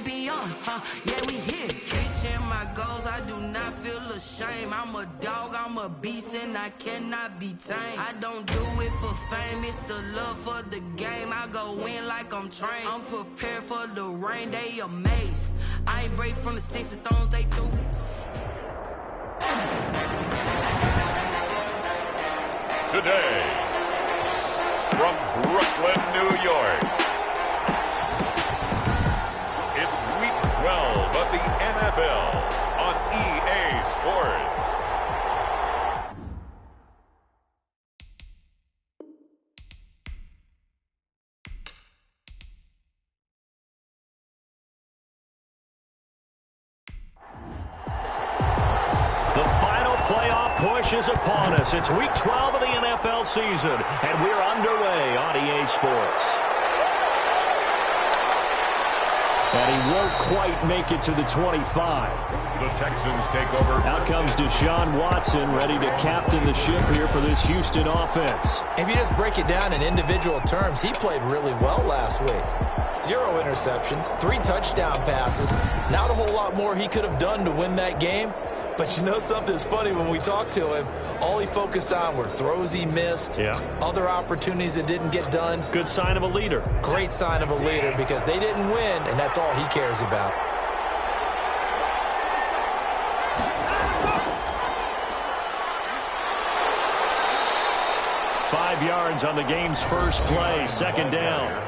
beyond, yeah, we here. Reaching my goals, I do not feel ashamed. I'm a dog, I'm a beast, and I cannot be tamed. I don't do it for fame, it's the love for the game. I go in like I'm trained. I'm prepared for the rain, they amazed. I ain't break from the sticks and stones they threw. Today, from Brooklyn, New York, it's Week 12 of the NFL on EA Sports. Push is upon us. It's Week 12 of the NFL season, and we're underway on EA Sports. And he won't quite make it to the 25. The Texans take over. Out comes Deshaun Watson, ready to captain the ship here for this Houston offense. If you just break it down in individual terms, he played really well last week. 0 interceptions, 3 touchdown passes. Not a whole lot more he could have done to win that game. But you know something's funny, when we talked to him, all he focused on were throws he missed, other opportunities that didn't get done. Good sign of a leader. Great sign of a leader, because they didn't win, and that's all he cares about. Five yards on the game's first play, second down.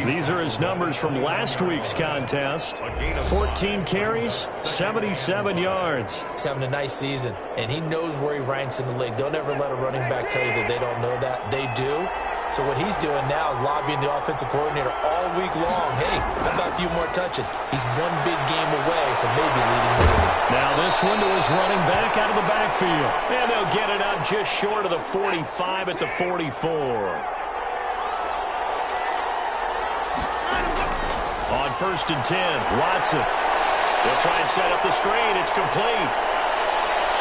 These are his numbers from last week's contest. 14 carries, 77 yards. He's having a nice season, and he knows where he ranks in the league. Don't ever let a running back tell you that they don't know that. They do. So what he's doing now is lobbying the offensive coordinator all week long. Hey, how about a few more touches? He's one big game away from maybe leading the league. Now this one to his running back out of the backfield. And they'll get it up just short of the 45 at the 44. On 1st and 10, Watson. They'll try and set up the screen. It's complete.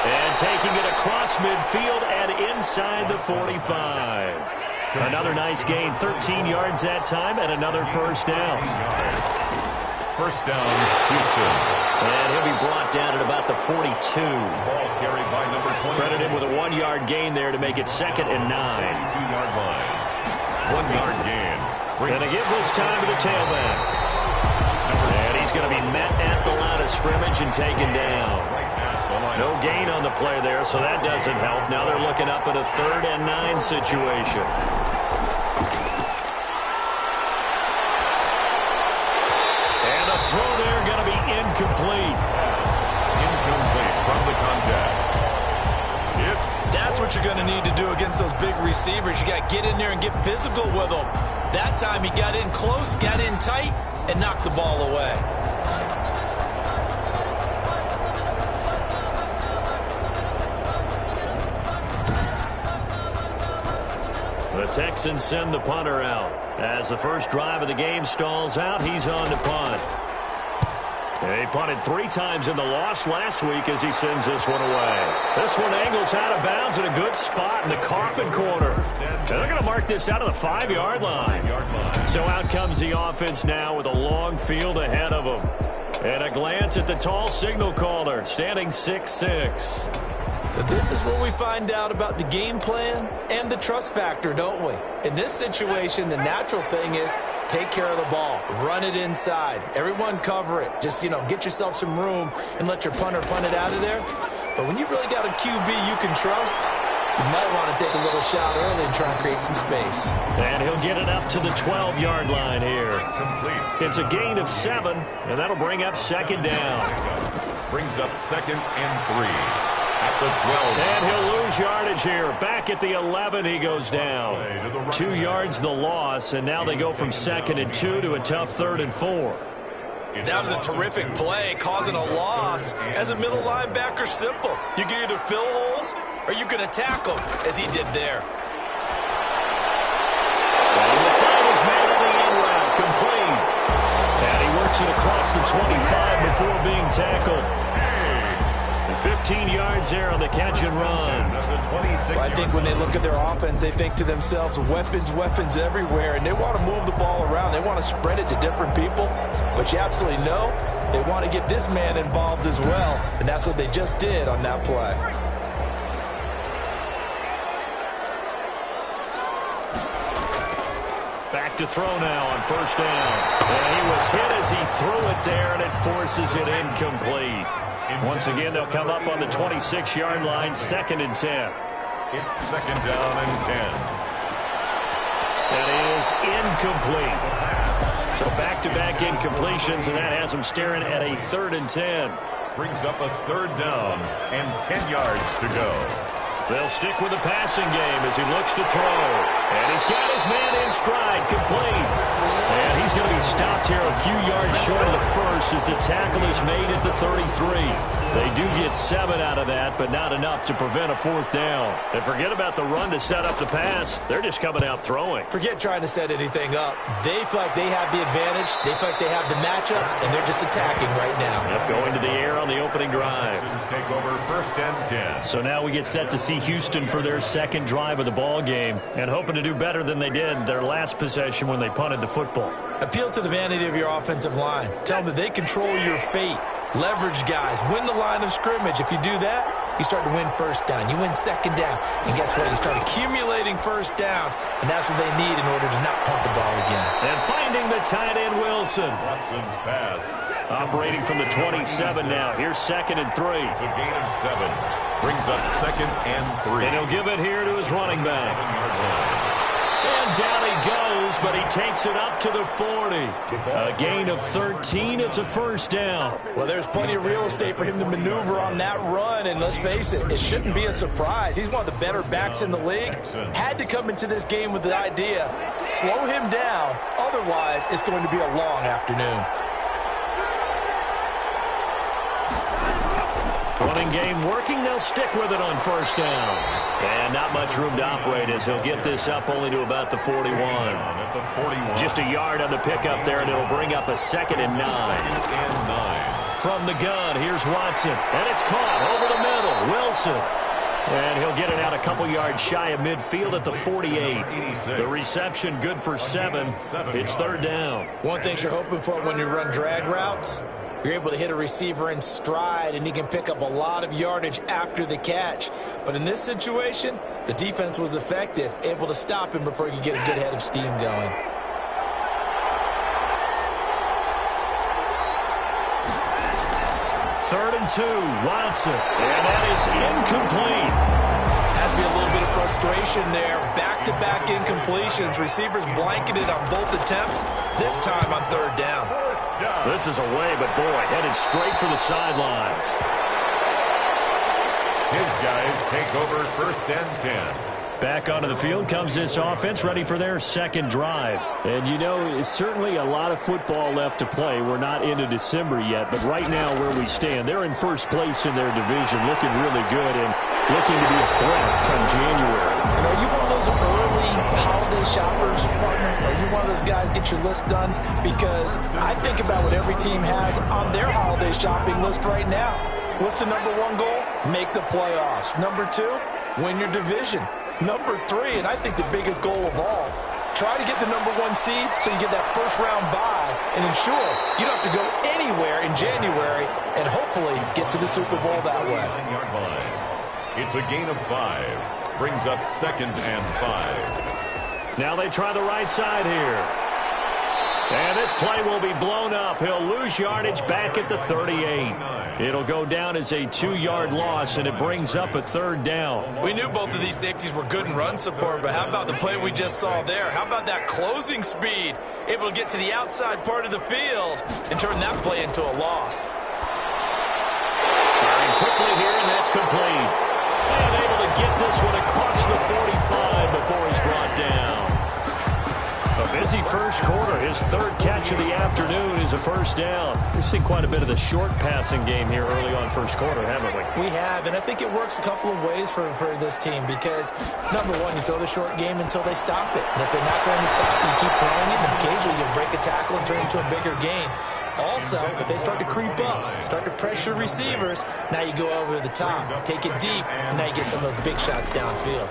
And taking it across midfield and inside the 45. Another nice gain, 13 yards that time, and another first down. First down, Houston. And he'll be brought down at about the 42. Ball carried by number 20. Credit him with a 1-yard gain there to make it 2nd and 9. 2-yard line. 1-yard gain. And they give this time to the tailback. And he's going to be met at the line of scrimmage and taken down. No gain on the play there, so that doesn't help. Now they're looking up at a 3rd and 9 situation. And the throw there going to be incomplete. Incomplete from the contact. That's what you're going to need to do against those big receivers. You got to get in there and get physical with them. That time he got in close, got in tight, and knocked the ball away. The Texans send the punter out. As the first drive of the game stalls out, he's on to punt. He punted 3 times in the loss last week as he sends this one away. This one angles out of bounds in a good spot in the coffin corner. And they're going to mark this out of the 5-yard line. So out comes the offense now with a long field ahead of them. And a glance at the tall signal caller, standing 6'6". So this is where we find out about the game plan and the trust factor, don't we? In this situation, the natural thing is take care of the ball, run it inside. Everyone cover it. Just, get yourself some room and let your punter punt it out of there. But when you really got a QB you can trust, you might want to take a little shot early and try and create some space. And he'll get it up to the 12-yard line here. It's a gain of 7, and that'll bring up 2nd down. Brings up 2nd and 3. At the 12. And he'll lose yardage here. Back at the 11, he goes down. 2 yards the loss, and now they go from 2nd and 2 to a tough 3rd and 4. That was a terrific play, causing a loss. As a middle linebacker, simple. You can either fill holes or you can attack them, as he did there. And the throw is made on the end route, complete. And he works it across the 25 before being tackled. 15 yards there on the catch and run. Well, I think when they look at their offense, they think to themselves, weapons, weapons everywhere, and they want to move the ball around. They want to spread it to different people, but you absolutely know they want to get this man involved as well, and that's what they just did on that play. Back to throw now on first down. And he was hit as he threw it there, and it forces it incomplete. Once again, they'll come up on the 26-yard line, 2nd and 10. It's 2nd down and 10. That is incomplete. So back-to-back incompletions, and that has them staring at a 3rd and 10. Brings up a 3rd down and 10 yards to go. They'll stick with the passing game as he looks to throw. And he's got his man in stride, complete. And he's going to be stopped here a few yards short of the first as the tackle is made at the 33. They do get 7 out of that, but not enough to prevent a 4th down. And forget about the run to set up the pass. They're just coming out throwing. Forget trying to set anything up. They feel like they have the advantage. They feel like they have the matchups, and they're just attacking right now. Yep, going to the air on the opening drive. Take over 1st and 10. So now we get set to see Houston for their 2nd drive of the ball game, and hoping to do better than they did their last possession when they punted the football. Appeal to the vanity of your offensive line. Tell them that they control your fate. Leverage guys. Win the line of scrimmage. If you do that, you start to win 1st down. You win 2nd down. And guess what? You start accumulating 1st downs, and that's what they need in order to not punt the ball again. And finding the tight end, Wilson. Watson's pass. Operating from the 27 now. Here's 2nd and 3. It's a gain of 7. Brings up 2nd and 3. And he'll give it here to his running back. 7-yard line. And down he goes, but he takes it up to the 40. A gain of 13. It's a 1st down. Well, there's plenty of real estate for him to maneuver on that run, and let's face it, it shouldn't be a surprise. He's one of the better backs in the league. Had to come into this game with the idea, slow him down, otherwise it's going to be a long afternoon. Running game working. They'll stick with it on 1st down. And not much room to operate as he'll get this up only to about the 41. Just a yard on the pickup there, and it'll bring up a 2nd and 9. From the gun, here's Watson. And it's caught over the middle. Wilson. And he'll get it out a couple yards shy of midfield at the 48. The reception good for 7. It's 3rd down. One thing you're hoping for when you run drag routes, you're able to hit a receiver in stride, and he can pick up a lot of yardage after the catch. But in this situation, the defense was effective, able to stop him before he could get a good head of steam going. Third and 2, Watson. And that is incomplete. Has to be a little bit of frustration there. Back-to-back incompletions. Receivers blanketed on both attempts, this time on 3rd down. This is away, but boy, headed straight for the sidelines. His guys take over 1st and 10. Back onto the field comes this offense, ready for their 2nd drive. And, you know, it's certainly a lot of football left to play. We're not into December yet, but right now where we stand, they're in 1st place in their division, looking really good and looking to be a threat come January. And are you one of those early holiday shoppers, partner? Are you one of those guys get your list done? Because I think about what every team has on their holiday shopping list right now. What's the number 1 goal? Make the playoffs. Number 2, win your division. Number 3, and I think the biggest goal of all, try to get the number 1 seed so you get that 1st round bye and ensure you don't have to go anywhere in January and hopefully get to the Super Bowl that way. It's a gain of 5. Brings up 2nd and 5. Now they try the right side here. And this play will be blown up. He'll lose yardage back at the 38. It'll go down as a 2-yard loss, and it brings up a 3rd down. We knew both of these safeties were good in run support, but how about the play we just saw there? How about that closing speed? Able to get to the outside part of the field and turn that play into a loss. Firing quickly here, and that's complete. And able to get this one across the 45 before he's brought down. A busy first quarter. His 3rd catch of the afternoon is a 1st down. We've seen quite a bit of the short passing game here early on first quarter, haven't we? We have, and I think it works a couple of ways for this team because, number 1, you throw the short game until they stop it. And if they're not going to stop it, you keep throwing it, and occasionally you'll break a tackle and turn it into a bigger gain. Also, if they start to creep up, start to pressure receivers, now you go over the top, take it deep, and now you get some of those big shots downfield.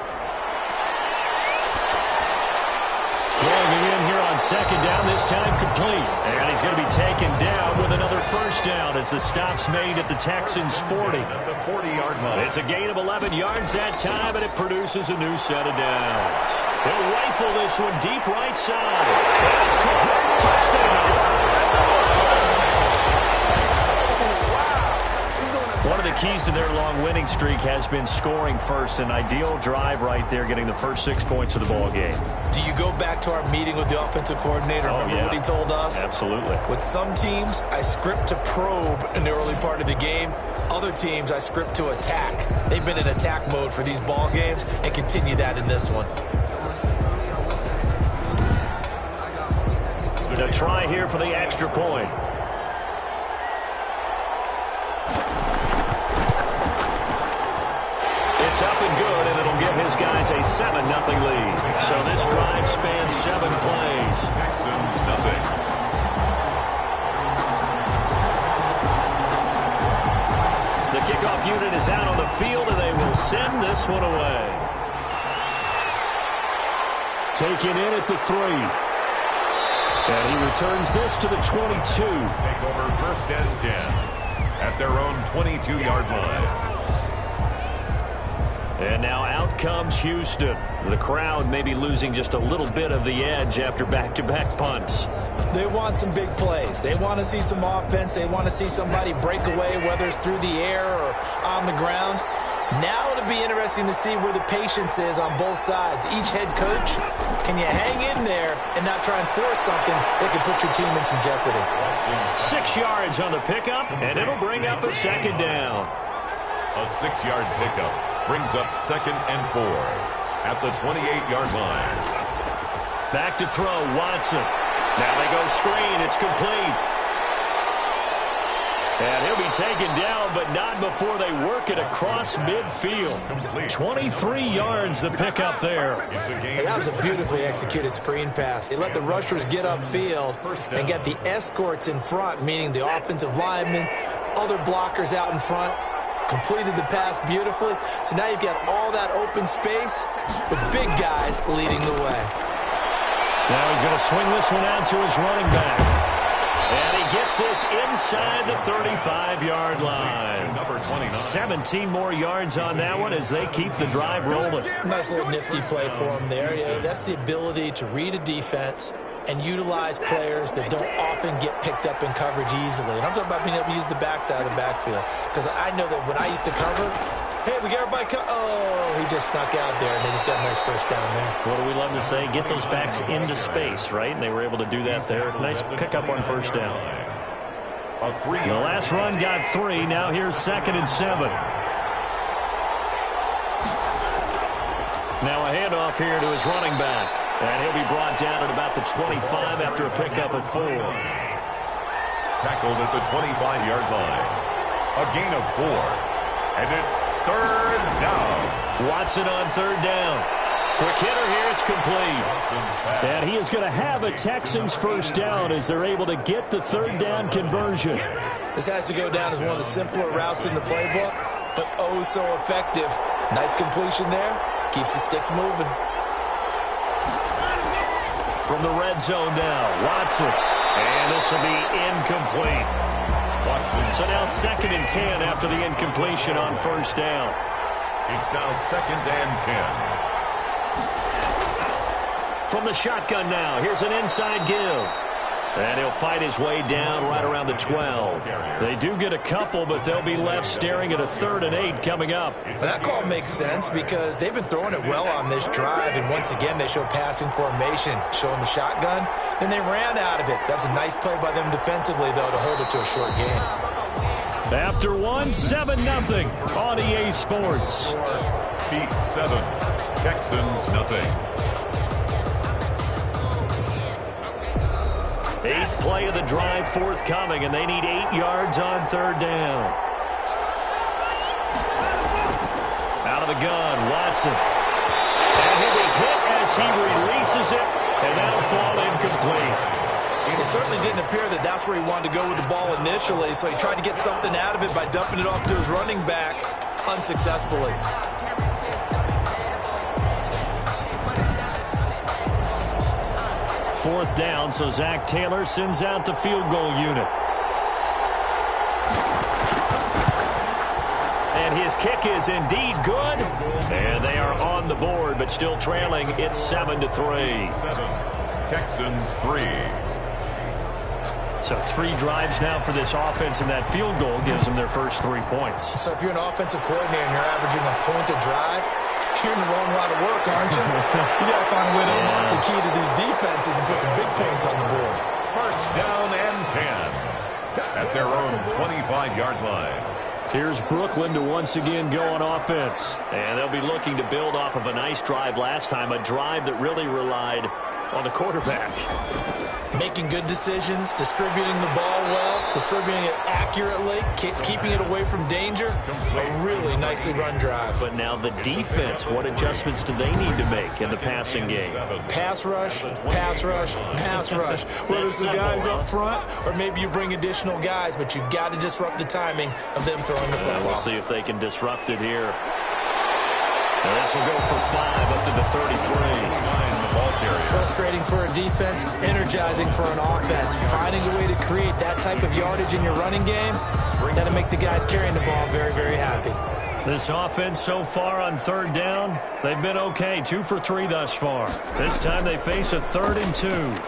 Throwing it in here on second down, this time complete. And he's going to be taken down with another first down as the stop's made at the Texans' 40. At the 40-yard line. It's a gain of 11 yards that time, and it produces a new set of downs. He'll rifle this one deep right side. That's caught. Touchdown. One of the keys to their long winning streak has been scoring first. An ideal drive right there, getting the first 6 points of the ball game. Do you go back to our meeting with the offensive coordinator? Remember what he told us? Absolutely. With some teams, I script to probe in the early part of the game. Other teams, I script to attack. They've been in attack mode for these ball games and continue that in this one. To try here for the extra point. It's up and good, and it'll give his guys a 7-0 lead. So this drive spans 7 plays. Texans nothing. The kickoff unit is out on the field, and they will send this one away. Taken in at the 3. And he returns this to the 22. Take over first and 10 at their own 22-yard line. And now out comes Houston. The crowd may be losing just a little bit of the edge after back-to-back punts. They want some big plays. They want to see some offense. They want to see somebody break away, whether it's through the air or on the ground. Now it'll be interesting to see where the patience is on both sides. Each head coach, can you hang in there and not try and force something that could put your team in some jeopardy? 6 yards on the pickup, and it'll bring up a second down. A 6-yard pickup brings up 2nd and 4 at the 28-yard line. Back to throw, Watson. Now they go screen. It's complete. And he'll be taken down, but not before they work it across midfield. 23 yards the pickup there. Hey, that was a beautifully executed screen pass. They let the rushers get upfield and get the escorts in front, meaning the offensive linemen, other blockers out in front. Completed the pass beautifully. So now you've got all that open space with big guys leading the way. Now he's going to swing this one out to his running back. And he gets this inside the 35-yard line. 17 more yards on that one as they keep the drive rolling. Nice little nifty play for him there. Yeah, that's the ability to read a defense and utilize players that don't often get picked up in coverage easily. And I'm talking about being able to use the backside of the backfield. Because I know that when I used to cover, hey, we got everybody oh, he just snuck out there, and they just got a nice first down there. What do we love to say? Get those backs into space, right? And they were able to do that there. Nice pickup on first down. The last run got 3. Now here's 2nd and 7. Now a handoff here to his running back. And he'll be brought down at about the 25 after a pickup of 4. Tackled at the 25-yard line. A gain of 4. And it's 3rd down. Watson on 3rd down. Quick hitter here, it's complete. And he is going to have a Texans first down as they're able to get the 3rd down conversion. This has to go down as one of the simpler routes in the playbook, but oh so effective. Nice completion there. Keeps the sticks moving. From the red zone now, Watson. And this will be incomplete. Watson. So now 2nd and 10 after the incompletion on first down. It's now 2nd and 10. From the shotgun now, here's an inside give. And he'll fight his way down right around the 12. They do get a couple, but they'll be left staring at a 3rd and 8 coming up. Well, that call makes sense because they've been throwing it well on this drive, and once again they show passing formation, showing the shotgun. Then they ran out of it. That's a nice play by them defensively, though, to hold it to a short game. After 1, 7-0 on EA Sports. Beat 7. Texans nothing. 8th play of the drive forthcoming, and they need 8 yards on 3rd down. Out of the gun, Watson. And he'll be hit as he releases it, and that'll fall incomplete. It certainly didn't appear that that's where he wanted to go with the ball initially, so he tried to get something out of it by dumping it off to his running back unsuccessfully. Fourth down, so Zach Taylor sends out the field goal unit. And his kick is indeed good. And they are on the board, but still trailing. It's 7-3. Texans 3. So 3 drives now for this offense, and that field goal gives them their first 3 points. So if you're an offensive coordinator and you're averaging a point a drive, you're in the wrong line of work, aren't you? You got to find a way to unlock the key to these defenses and put some big points on the board. First down and 10 at their own 25-yard line. Here's Brooklyn to once again go on offense. And they'll be looking to build off of a nice drive last time, a drive that really relied on the quarterback. Making good decisions, distributing the ball well, distributing it accurately, keeping it away from danger. A really nicely run drive. But now the defense, what adjustments do they need to make in the passing game? Pass rush, pass rush, pass rush. Whether it's the guys up front or maybe you bring additional guys, but you've got to disrupt the timing of them throwing the football. We'll see if they can disrupt it here. And this will go for 5 up to the 33. Frustrating for a defense, energizing for an offense. Finding a way to create that type of yardage in your running game, that'll make the guys carrying the ball very, very happy. This offense so far on third down, they've been okay. 2 for 3 thus far. This time they face a 3rd and 2. And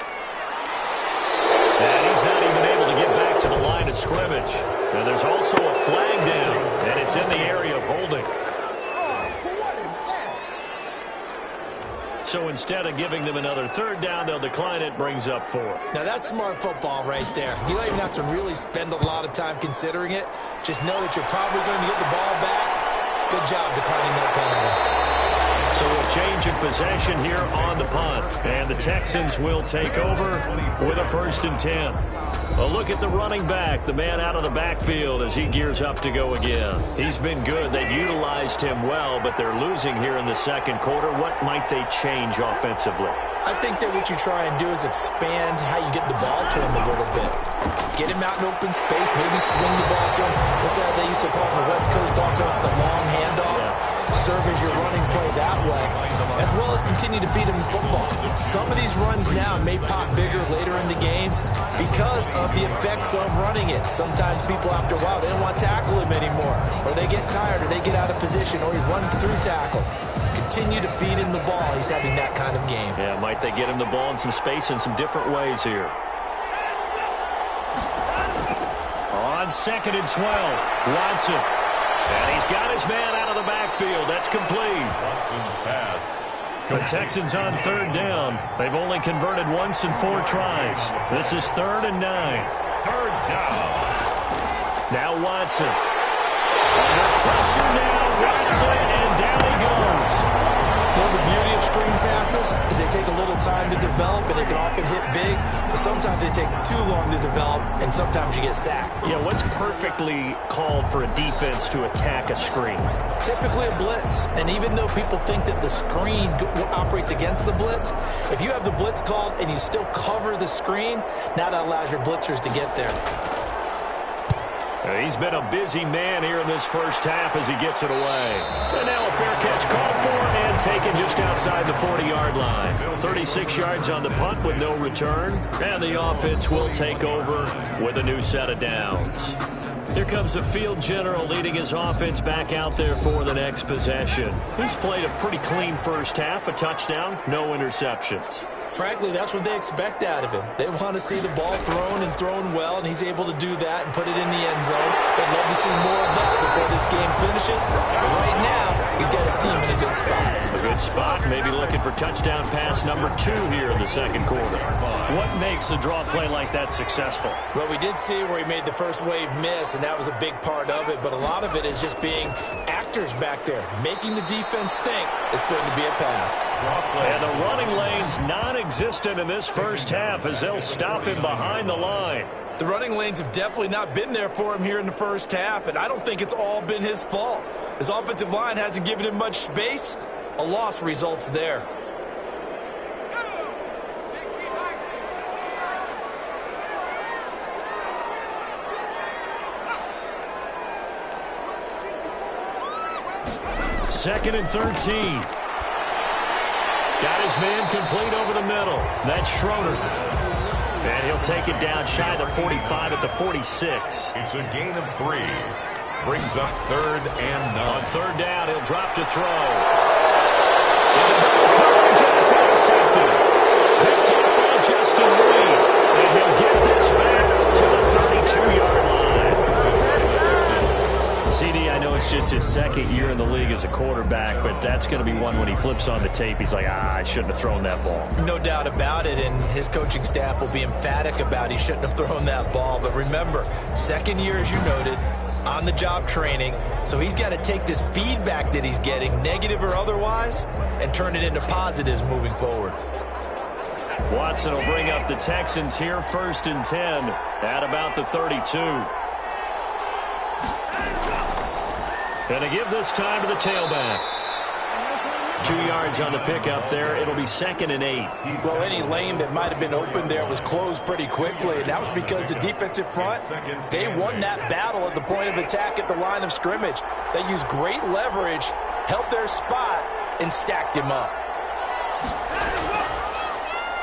he's not even able to get back to the line of scrimmage. And there's also a flag down, and it's in the area of holding. So instead of giving them another 3rd down, they'll decline it, brings up 4. Now that's smart football right there. You don't even have to really spend a lot of time considering it. Just know that you're probably going to get the ball back. Good job declining that penalty. So a change in possession here on the punt. And the Texans will take over with a 1st and 10. A look at the running back, the man out of the backfield as he gears up to go again. He's been good. They've utilized him well, but they're losing here in the second quarter. What might they change offensively? I think that what you try and do is expand how you get the ball to him a little bit. Get him out in open space, maybe swing the ball to him. What's that they used to call in the West Coast offense, the long handoff? Serve as your running play that way, as well as continue to feed him the football. Some of these runs now may pop bigger later in the game because of the effects of running it. Sometimes people, after a while, they don't want to tackle him anymore, or they get tired, or they get out of position, or he runs through tackles. Continue to feed him the ball. He's having that kind of game. Yeah, might they get him the ball in some space in some different ways here. On 2nd and 12, Watson. And he's got his man out of the backfield. That's complete. Watson's pass. The Texans on 3rd down. They've only converted once in 4 tries. This is 3rd and 9. 3rd down. Now Watson. Under pressure now, Watson, and down he goes. Well, the beauty of screen passes is they take a little time to develop, and they can often hit big, but sometimes they take too long to develop, and sometimes you get sacked. Yeah, what's perfectly called for a defense to attack a screen? Typically a blitz, and even though people think that the screen operates against the blitz, if you have the blitz called and you still cover the screen, now that allows your blitzers to get there. He's been a busy man here in this first half as he gets it away. And now a fair catch called for and taken just outside the 40-yard line. 36 yards on the punt with no return. And the offense will take over with a new set of downs. Here comes the field general leading his offense back out there for the next possession. He's played a pretty clean first half, a touchdown, no interceptions. Frankly, that's what they expect out of him. They want to see the ball thrown and thrown well, and he's able to do that and put it in the end zone. They'd love to see more of that before this game finishes. But right now, he's got his team in a good spot. A good spot, maybe looking for touchdown pass number 2 here in the second quarter. What makes a draw play like that successful? Well, we did see where he made the first wave miss, and that was a big part of it. But a lot of it is just being actors back there, making the defense think it's going to be a pass. And the running lane's non-existent in this first half as they'll stop him behind the line. The running lanes have definitely not been there for him here in the first half, and I don't think it's all been his fault. His offensive line hasn't given him much space. A loss results there. 2nd and 13. Got his man complete over the middle. That's Schroeder. And he'll take it down shy of the 45 at the 46. It's a gain of 3. Brings up 3rd and 9. On 3rd down, he'll drop to throw. Into double coverage, and it's intercepted. Picked up by Justin Reed. And he'll get this back to the 32-yard line. CD, I know it's just his 2nd year in the league as a quarterback, but that's going to be one when he flips on the tape. He's like, I shouldn't have thrown that ball. No doubt about it, and his coaching staff will be emphatic about he shouldn't have thrown that ball. But remember, 2nd year, as you noted, on-the-job training, so he's got to take this feedback that he's getting, negative or otherwise, and turn it into positives moving forward. Watson will bring up the Texans here, 1st and 10 at about the 32. And to give this time to the tailback. 2 yards on the pickup there. It'll be 2nd and 8. Well, any lane that might have been open there was closed pretty quickly, and that was because the defensive front, they won that battle at the point of attack at the line of scrimmage. They used great leverage, held their spot, and stacked him up.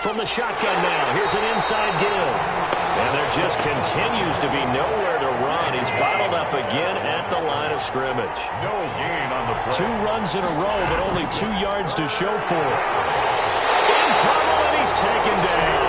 From the shotgun now, here's an inside give. And there just continues to be nowhere to run. He's bottled up again at the line of scrimmage. No gain on the play. 2 runs in a row, but only 2 yards to show for it. In trouble, and he's taken down.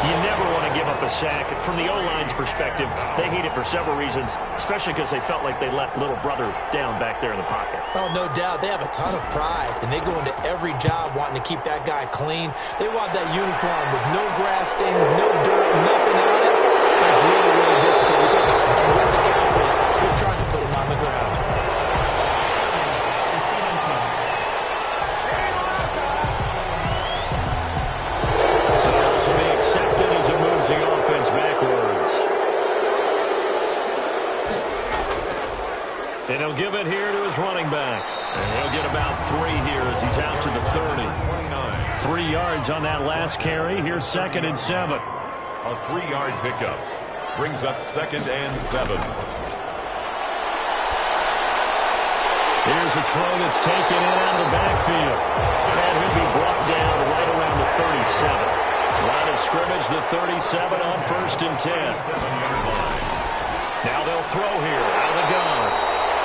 You never want to give up a sack. From the O-line's perspective, they hate it for several reasons, especially because they felt like they let little brother down back there in the pocket. Oh, no doubt. They have a ton of pride, and they go into every job wanting to keep that guy clean. They want that uniform with no grass stains, no dirt, nothing on it. That's really, really difficult. We're talking about some terrific athletes who are trying to put him on the ground. Accepted as it moves the offense backwards. And he'll give it here to his running back. And he'll get about 3 here as he's out to the 30. 3 yards on that last carry. Here's 2nd and 7. A 3-yard pickup. Brings up 2nd and 7. Here's a throw that's taken in out of the backfield. And he'll be brought down right around the 37. Line of scrimmage, the 37 on 1st and 10. Now they'll throw here out of the gun.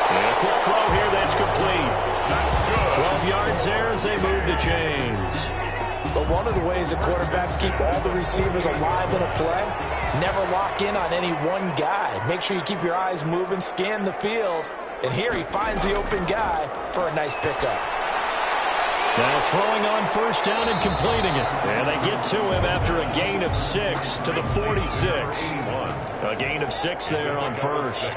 And a quick throw here, that's complete. 12 yards there as they move the chains. But one of the ways that quarterbacks keep all the receivers alive in a play, never lock in on any one guy. Make sure you keep your eyes moving, scan the field. And here he finds the open guy for a nice pickup. Now throwing on 1st down and completing it. And they get to him after a gain of 6 to the 46. A gain of 6 there on 1st.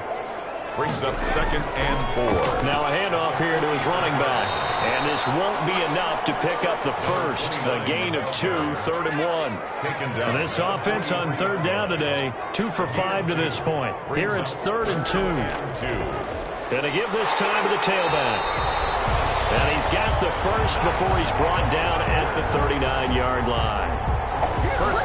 Brings up 2nd and 4. Now a handoff here to his running back. And this won't be enough to pick up the 1st. A gain of 2, 3rd and 1. And this offense on 3rd down today, 2 for 5 to this point. Here it's 3rd and 2. And to give this time to the tailback. And he's got the 1st before he's brought down at the 39-yard line.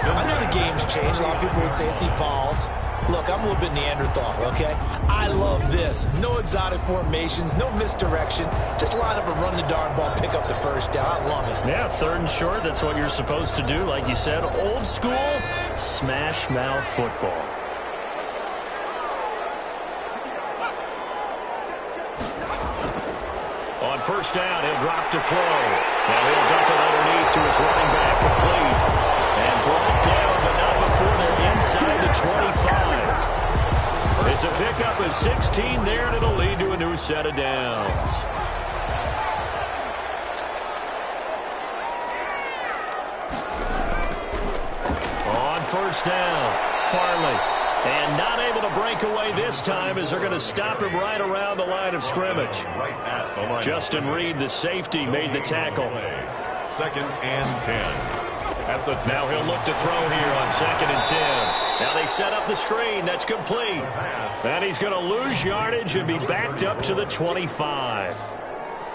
I know the game's changed. A lot of people would say it's evolved. Look, I'm a little bit Neanderthal, okay? I love this. No exotic formations, no misdirection. Just line up and run the darn ball, pick up the 1st down. I love it. Yeah, 3rd and short, that's what you're supposed to do. Like you said, old school, smash mouth football. On 1st down, he'll drop to throw. Now he'll dump it underneath to his running back, complete. And brought down, but not before they're inside the 25. It's a pickup of 16 there, and it'll lead to a new set of downs. On 1st down, Farley. And not able to break away this time as they're going to stop him right around the line of scrimmage. Justin Reed, the safety, made the tackle. 2nd and 10. Now he'll look to throw here on 2nd and 10. Now they set up the screen. That's complete. And he's going to lose yardage and be backed up to the 25.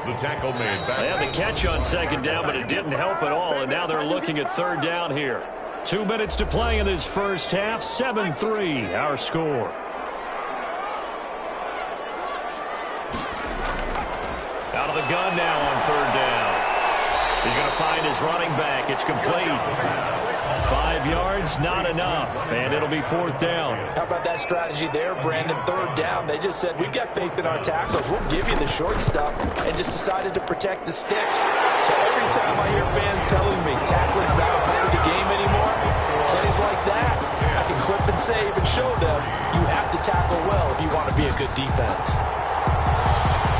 The tackle made back. They had the catch on 2nd down, but it didn't help at all. And now they're looking at 3rd down here. 2 minutes to play in this first half. 7-3, our score. the gun now on third down. He's going to find his running back. It's complete. 5 yards, not enough, and it'll be fourth down. How about that strategy there, Brandon? Third down, they just said, we've got faith in our tackles. We'll give you the short stuff, and just decided to protect the sticks. So every time I hear fans telling me tackling's not a part of the game anymore, plays like that, I can clip and save and show them you have to tackle well if you want to be a good defense.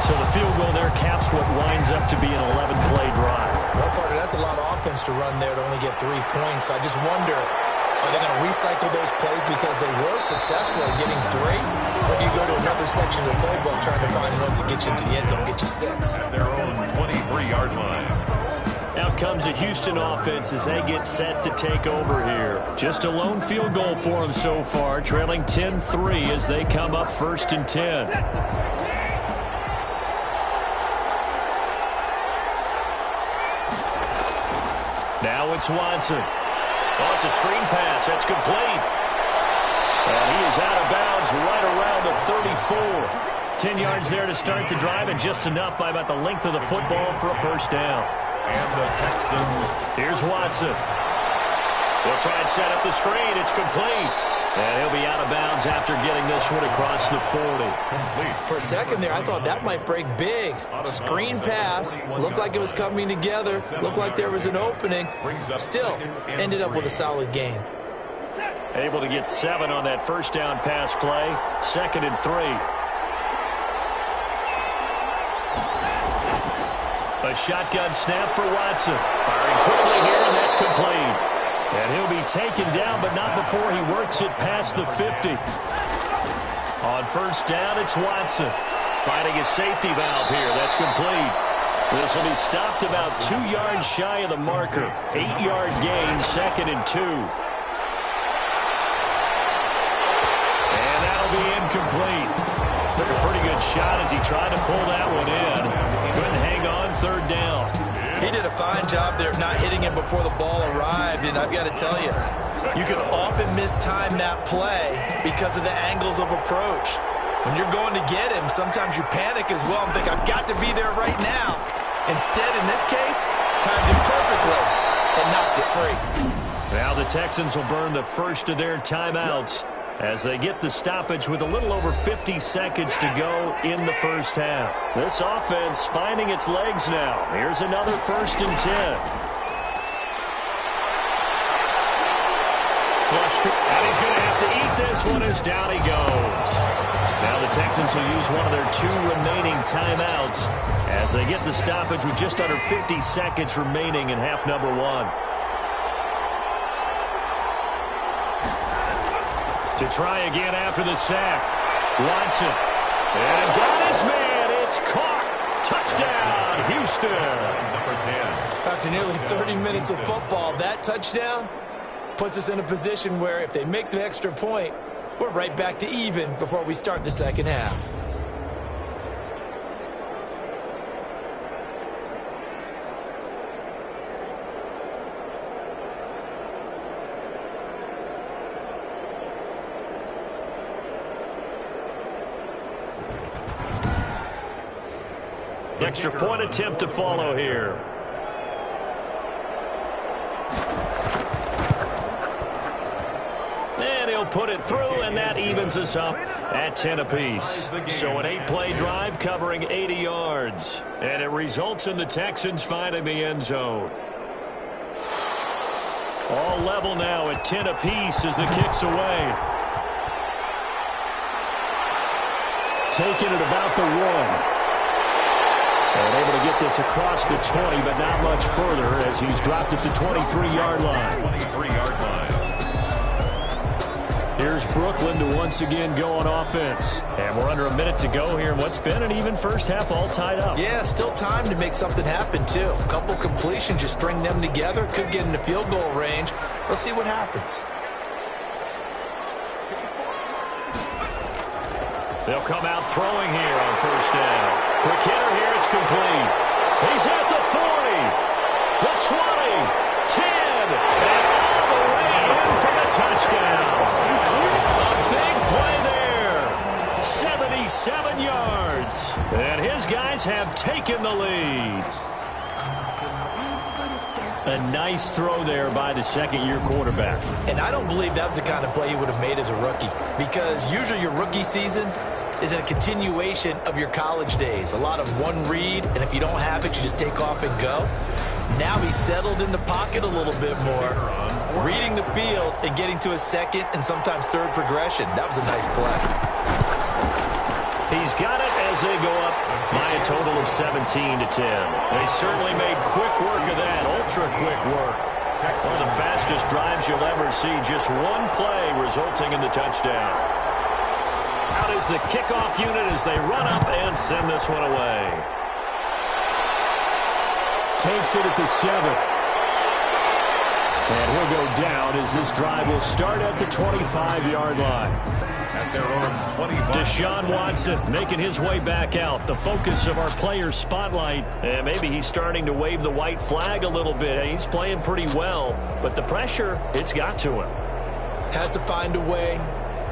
So the field goal there caps what winds up to be an 11-play drive. Well, partner, that's a lot of offense to run there to only get 3 points. So I just wonder, are they going to recycle those plays because they were successful at getting 3? Or do you go to another section of the playbook trying to find ones that get you into the end zone, get you 6? At their own 23-yard line. Out comes the Houston offense as they get set to take over here. Just a lone field goal for them so far, trailing 10-3 as they come up 1st and 10. Now it's Watson. Oh, it's a screen pass. That's complete. And he is out of bounds right around the 34. 10 yards there to start the drive, and just enough by about the length of the football for a first down. And the Texans. Here's Watson. They'll try and set up the screen. It's complete. And he'll be out of bounds after getting this one across the 40. Complete. For a second there, I thought that might break big. Screen pass. Looked like it was coming together. Looked like there was an opening. Still, ended up with a solid gain. Able to get 7 on that first down pass play. 2nd and 3. A shotgun snap for Watson. Firing quickly here, and that's complete. And he'll be taken down, but not before he works it past the 50. On first down, it's Watson. Finding a safety valve here. That's complete. This will be stopped about 2 yards shy of the marker. 8-yard gain, 2nd and 2. And that'll be incomplete. Took a pretty good shot as he tried to pull that one in. Couldn't hang on, third down. He did a fine job there of not hitting him before the ball arrived, and I've got to tell you, you can often mistime that play because of the angles of approach. When you're going to get him, sometimes you panic as well and think, I've got to be there right now. Instead, in this case, timed it perfectly and knocked it free. Now the Texans will burn the first of their timeouts as they get the stoppage with a little over 50 seconds to go in the first half. This offense finding its legs now. Here's another 1st and 10. Flushed, and he's going to have to eat this one as down he goes. Now the Texans will use one of their 2 remaining timeouts as they get the stoppage with just under 50 seconds remaining in half number 1. To try again after the sack. Watson. And got his man. It's caught. Touchdown, Houston. Number 10. After nearly 30 minutes of football, that touchdown puts us in a position where if they make the extra point, we're right back to even before we start the second half. Extra point attempt to follow here. And he'll put it through, and that evens us up at 10 apiece. So an 8-play drive covering 80 yards. And it results in the Texans finding the end zone. All level now at 10 apiece as the kick's away. Taking it about the 1. And able to get this across the 20, but not much further as he's dropped it to 23-yard line. 23-yard line. Here's Brooklyn to once again go on offense. And we're under a minute to go here in what's been an even first half, all tied up. Yeah, still time to make something happen, too. A couple completions, you string them together, could get into field goal range. Let's see what happens. They'll come out throwing here on first down. Quick hitter here, it's complete. He's at the 40, the 20, 10, and all the way in for the touchdown. A big play there. 77 yards. And his guys Texans have taken the lead. A nice throw there by the second-year quarterback. And I don't believe that was the kind of play he would have made as a rookie, because usually your rookie season is a continuation of your college days. A lot of one read, and if you don't have it, you just take off and go. Now he's settled in the pocket a little bit more, reading the field and getting to his second and sometimes third progression. That was a nice play. He's got it as they go up by a total of 17-10. They certainly made quick work of that, ultra-quick work. One of the fastest drives you'll ever see, just one play resulting in the touchdown. Out is the kickoff unit as they run up and send this one away. Takes it at the 7. And he'll go down as this drive will start at the 25-yard line. At their own 25. Deshaun Watson making his way back out. The focus of our player spotlight. And maybe he's starting to wave the white flag a little bit. He's playing pretty well. But the pressure, it's got to him. Has to find a way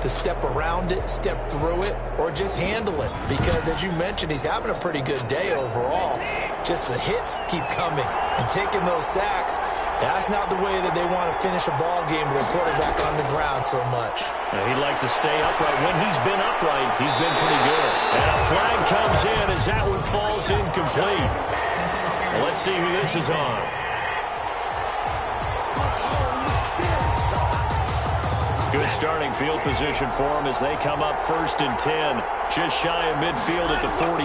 to step around it, step through it, or just handle it. Because, as you mentioned, he's having a pretty good day overall. Just the hits keep coming and taking those sacks. That's not the way that they want to finish a ball game with their quarterback on the ground so much. Now, he'd like to stay upright. When he's been upright, he's been pretty good. And a flag comes in as that one falls incomplete. Well, let's see who this is on. Good starting field position for him as they come up 1st and 10. Just shy of midfield at the 48.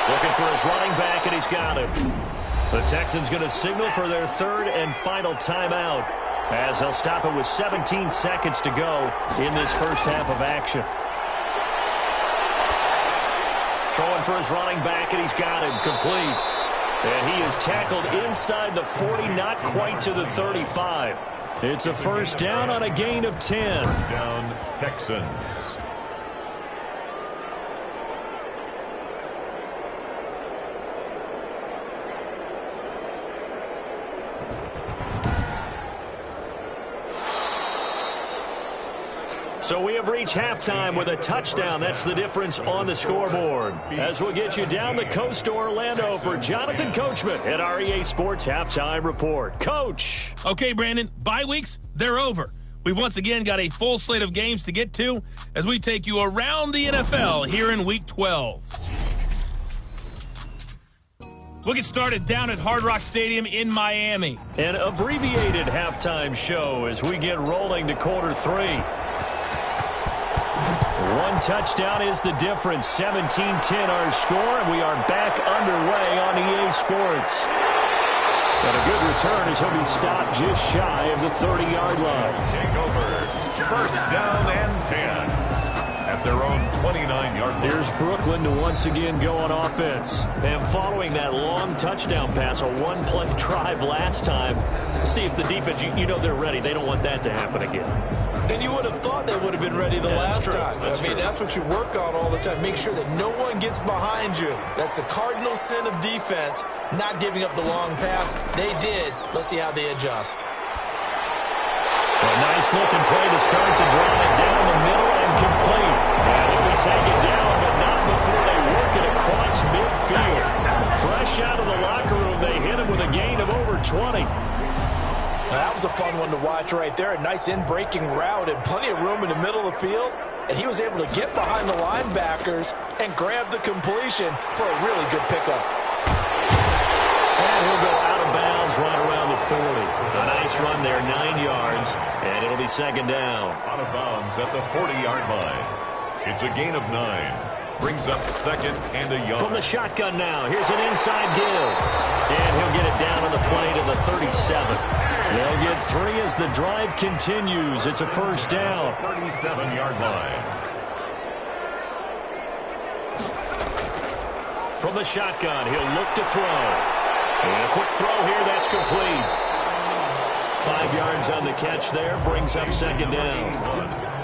Looking for his running back, and he's got him. The Texans going to signal for their 3rd and final timeout as they'll stop it with 17 seconds to go in this first half of action. Throwing for his running back, and he's got him complete. And he is tackled inside the 40, not quite to the 35. It's a first down on a gain of 10. First down, Texans. So we have reached halftime with a touchdown. That's the difference on the scoreboard. As we'll get you down the coast to Orlando for Jonathan Coachman at our EA Sports Halftime Report. Coach. Okay, Brandon, bye weeks, they're over. We've once again got a full slate of games to get to as we take you around the NFL here in Week 12. We'll get started down at Hard Rock Stadium in Miami. An abbreviated halftime show as we get rolling to quarter 3. One touchdown is the difference. 17-10 our score, and we are back underway on EA Sports. And a good return as he'll be stopped just shy of the 30-yard line. Take over. First down and 10. At their own 29-yard line. Here's Brooklyn to once again go on offense. And following that long touchdown pass, a one-play drive last time, see if the defense, you know they're ready. They don't want that to happen again. And you would have thought they would have been ready the last time. That's true. That's what you work on all the time. Make sure that no one gets behind you. That's the cardinal sin of defense, not giving up the long pass. They did. Let's see how they adjust. A nice-looking play to start the drive down the middle and complete. And he'll be taken down, but not before they work it across midfield. Fresh out of the locker room, they hit him with a gain of over 20. That was a fun one to watch right there. A nice in-breaking route and plenty of room in the middle of the field. And he was able to get behind the linebackers and grab the completion for a really good pickup. And he'll go out of bounds right around the 40. A nice run there, 9 yards, and it'll be second down. Out of bounds at the 40-yard line. It's a gain of 9. Brings up 2nd and a yard. From the shotgun now, here's an inside give. And he'll get it down on the play to the 37. They'll get 3 as the drive continues. It's a first down. 37-yard line. From the shotgun, he'll look to throw. And a quick throw here, that's complete. 5 yards on the catch there, brings up second down.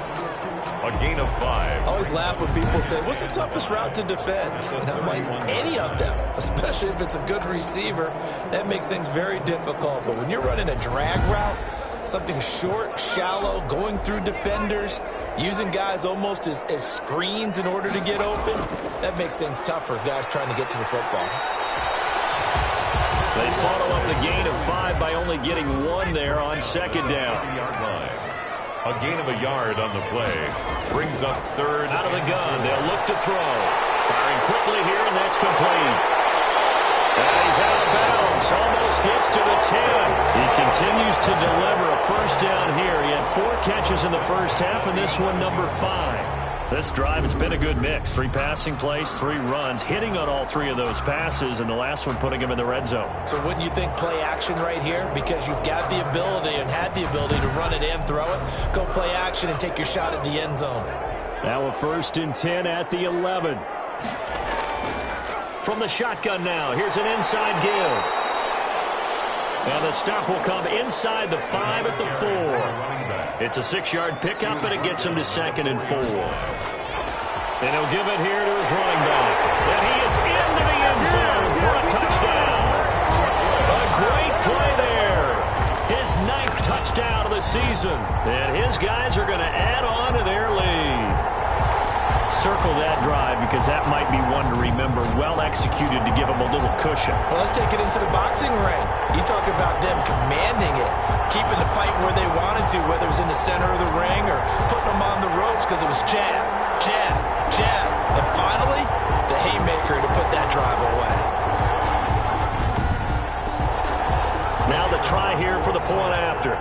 A gain of 5. I always laugh when people say, what's the toughest route to defend? And I'm like, any of them, especially if it's a good receiver. That makes things very difficult. But when you're running a drag route, something short, shallow, going through defenders, using guys almost as screens in order to get open. That makes things tough for guys trying to get to the football. They follow up the gain of 5 by only getting 1 there on second down. A gain of a yard on the play. Brings up third. Out of the gun. They'll look to throw. Firing quickly here, and that's complete. And he's out of bounds. Almost gets to the 10. He continues to deliver a first down here. He had 4 catches in the first half, and this one number 5. This drive, it's been a good mix. 3 passing plays, 3 runs, hitting on all 3 of those passes, and the last one putting him in the red zone. So wouldn't you think play action right here? Because you've got the ability and had the ability to run it in, throw it, go play action, and take your shot at the end zone. Now a 1st and 10 at the 11. From the shotgun now, here's an inside give. And the stop will come inside the 5 at the 4. It's a 6-yard pickup, and it gets him to 2nd and 4. And he'll give it here to his running back. And he is into the end zone for a touchdown. A great play there. His 9th touchdown of the season. And his guys are going to add on to their lead. Circle that drive because that might be one to remember. Well executed to give him a little cushion. Well, let's take it into the boxing ring. You talk about them commanding it, keeping the fight where they wanted to, whether it was in the center of the ring or putting them on the ropes because it was jab, jab, jab. And finally, the haymaker to put that drive away. Now the try here for the point after.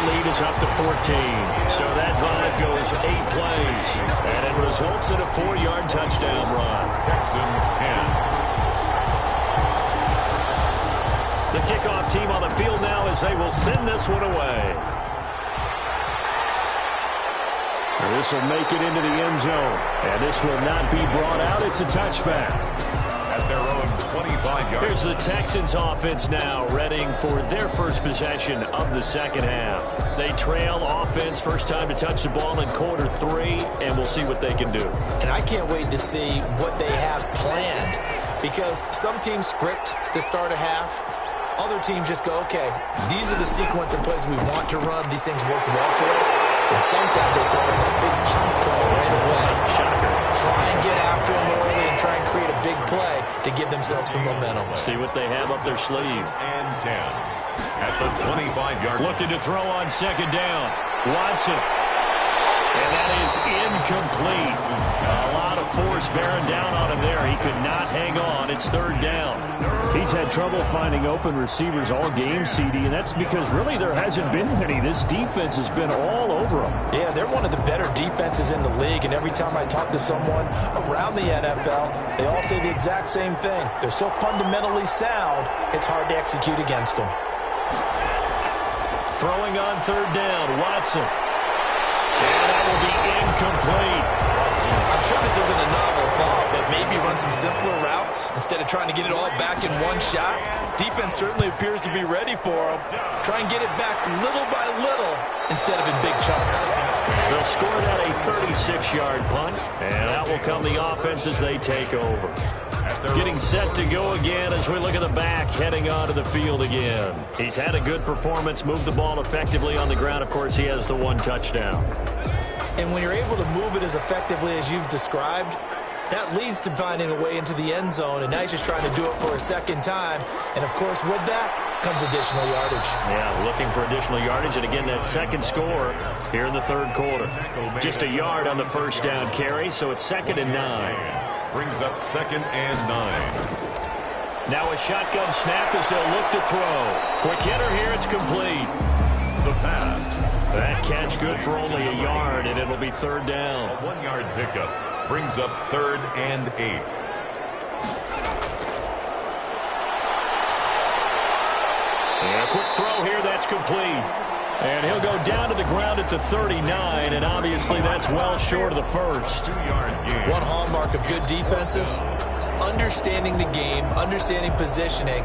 Lead is up to 14. So that drive goes 8 plays. And it results in a 4-yard touchdown run. Texans 10. The kickoff team on the field now as they will send this one away. This will make it into the end zone. And this will not be brought out. It's a touchback. At their own 25 yards. Here's the Texans offense now, readying for their first possession of the second half. They trail offense, first time to touch the ball in quarter 3, and we'll see what they can do. And I can't wait to see what they have planned, because some teams script to start a half. Other teams just go, okay, these are the sequence of plays we want to run. These things worked well for us. And sometimes they throw in that big chunk play right away. Shocker. Try and get after them early and try and create a big play to give themselves some momentum. See what they have up their sleeve. And 10. At the 25-yard line. Looking to throw on second down. Watson. And that is incomplete. A lot of force bearing down on him there. He could not hang on. It's 3rd down. He's had trouble finding open receivers all game, CD, and that's because really there hasn't been many. This defense has been all over him. Yeah, they're one of the better defenses in the league, and every time I talk to someone around the NFL, they all say the exact same thing. They're so fundamentally sound, it's hard to execute against them. Throwing on 3rd down, Watson. And that will be incomplete. I'm sure this isn't a novel thought, but maybe run some simpler routes instead of trying to get it all back in one shot. Defense certainly appears to be ready for them. Try and get it back little by little instead of in big chunks. They'll score that a 36-yard punt, and out will come the offense as they take over. Getting set to go again as we look at the back, heading onto the field again. He's had a good performance, moved the ball effectively on the ground. Of course, he has the 1 touchdown. And when you're able to move it as effectively as you've described, that leads to finding a way into the end zone, and now he's just trying to do it for a second time. And, of course, with that comes additional yardage. Yeah, looking for additional yardage, and again, that second score here in the 3rd quarter. Just a yard on the first down carry, so it's 2nd and 9. Brings up 2nd and 9. Now a shotgun snap as they'll look to throw. Quick hitter here, it's complete. The pass. That catch good for only a yard, and it'll be 3rd down. A 1-yard pickup brings up 3rd and 8. And a quick throw here, that's complete. And he'll go down to the ground at the 39, and obviously that's well short of the first. 2-yard gain. One hallmark of good defenses is understanding the game, understanding positioning,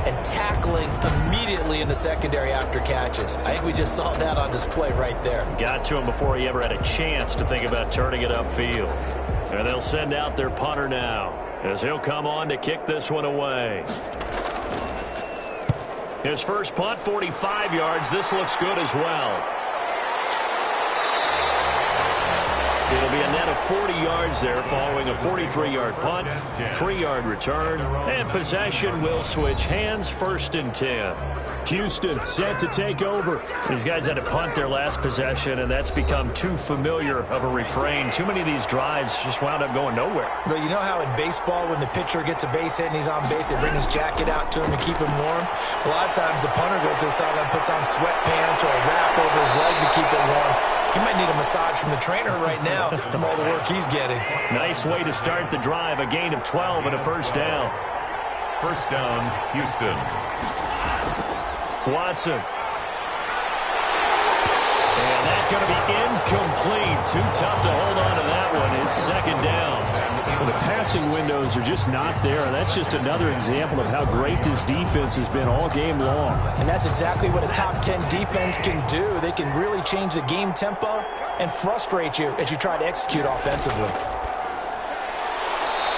and tackling immediately in the secondary after catches. I think we just saw that on display right there. Got to him before he ever had a chance to think about turning it upfield. And they'll send out their punter now as he'll come on to kick this one away. His first punt, 45 yards. This looks good as well. It'll be a net of 40 yards there following a 43-yard punt, 3-yard return, and possession will switch hands, 1st and 10. Houston set to take over. These guys had to punt their last possession, and that's become too familiar of a refrain. Too many of these drives just wound up going nowhere. But you know how in baseball, when the pitcher gets a base hit and he's on base, they bring his jacket out to him to keep him warm? A lot of times the punter goes to the sideline, puts on sweatpants or a wrap over his leg to keep it warm. He might need a massage from the trainer right now from all the work he's getting. Nice way to start the drive. A gain of 12 and a 1st down. 1st down, Houston. Watson. And that's going to be incomplete. Too tough to hold on to that one. It's 2nd down. Well, the passing windows are just not there. That's just another example of how great this defense has been all game long. And that's exactly what a top 10 defense can do. They can really change the game tempo and frustrate you as you try to execute offensively.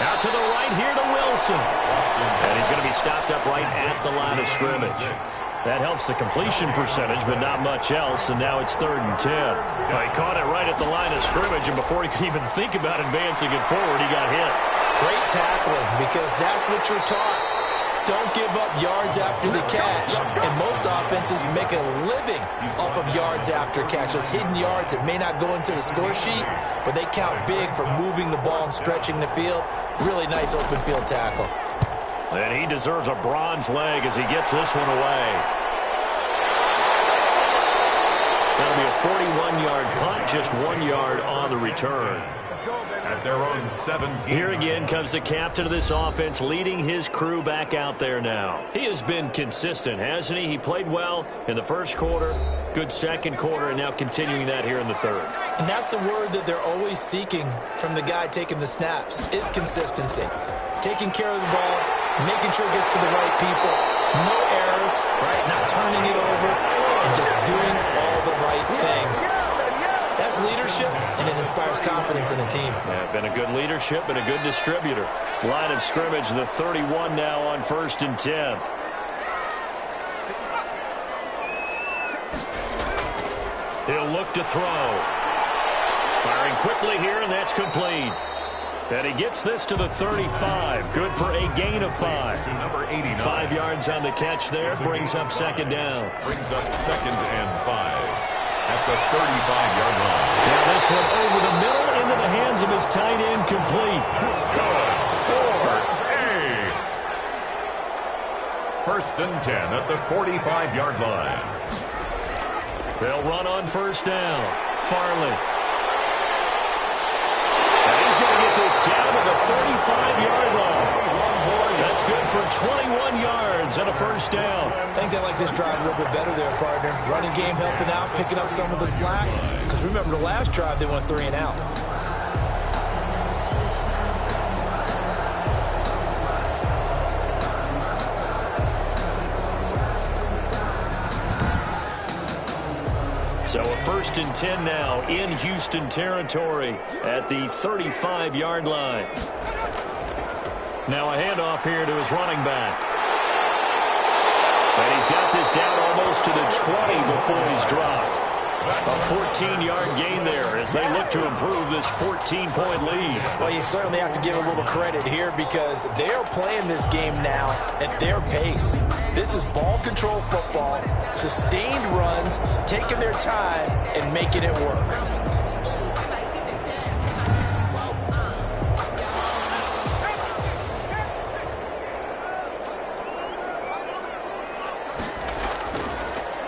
Out to the right here to Wilson. And he's going to be stopped up right at the line of scrimmage. That helps the completion percentage, but not much else, and now it's 3rd and 10. Well, he caught it right at the line of scrimmage, and before he could even think about advancing it forward, he got hit. Great tackling, because that's what you're taught. Don't give up yards after the catch. And most offenses make a living off of yards after catch. Those hidden yards that may not go into the score sheet, but they count big for moving the ball and stretching the field. Really nice open field tackle. And he deserves a bronze leg as he gets this one away. That'll be a 41-yard punt, just 1 yard on the return. At their own 17. Here again comes the captain of this offense, leading his crew back out there now. He has been consistent, hasn't he? He played well in the 1st quarter, good 2nd quarter, and now continuing that here in the 3rd. And that's the word that they're always seeking from the guy taking the snaps, is consistency. Taking care of the ball, making sure it gets to the right people, no errors, right? Not turning it over, and just doing all the right things. That's leadership, and it inspires confidence in a team. Yeah, been a good leadership and a good distributor. Line of scrimmage, the 31 now on 1st and 10. He'll look to throw. Firing quickly here, and that's complete. And he gets this to the 35. Good for a gain of 5. To number 89. 5 yards on the catch there. Brings up 2nd down. Brings up 2nd and 5 at the 35-yard line. Now this one over the middle into the hands of his tight end, complete. Score! Hey! 1st and 10 at the 45-yard line. They'll run on 1st down. Farley. Going to get this down to the 35-yard line. That's good for 21 yards and a 1st down. I think they like this drive a little bit better there, partner. Running game helping out, picking up some of the slack. Because remember, the last drive, they went 3 and out. So a 1st and 10 now in Houston territory at the 35-yard line. Now a handoff here to his running back. And he's got this down almost to the 20 before he's dropped. A 14-yard gain there as they look to improve this 14-point lead. Well, you certainly have to give a little credit here because they're playing this game now at their pace. This is ball control football, sustained runs, taking their time and making it work.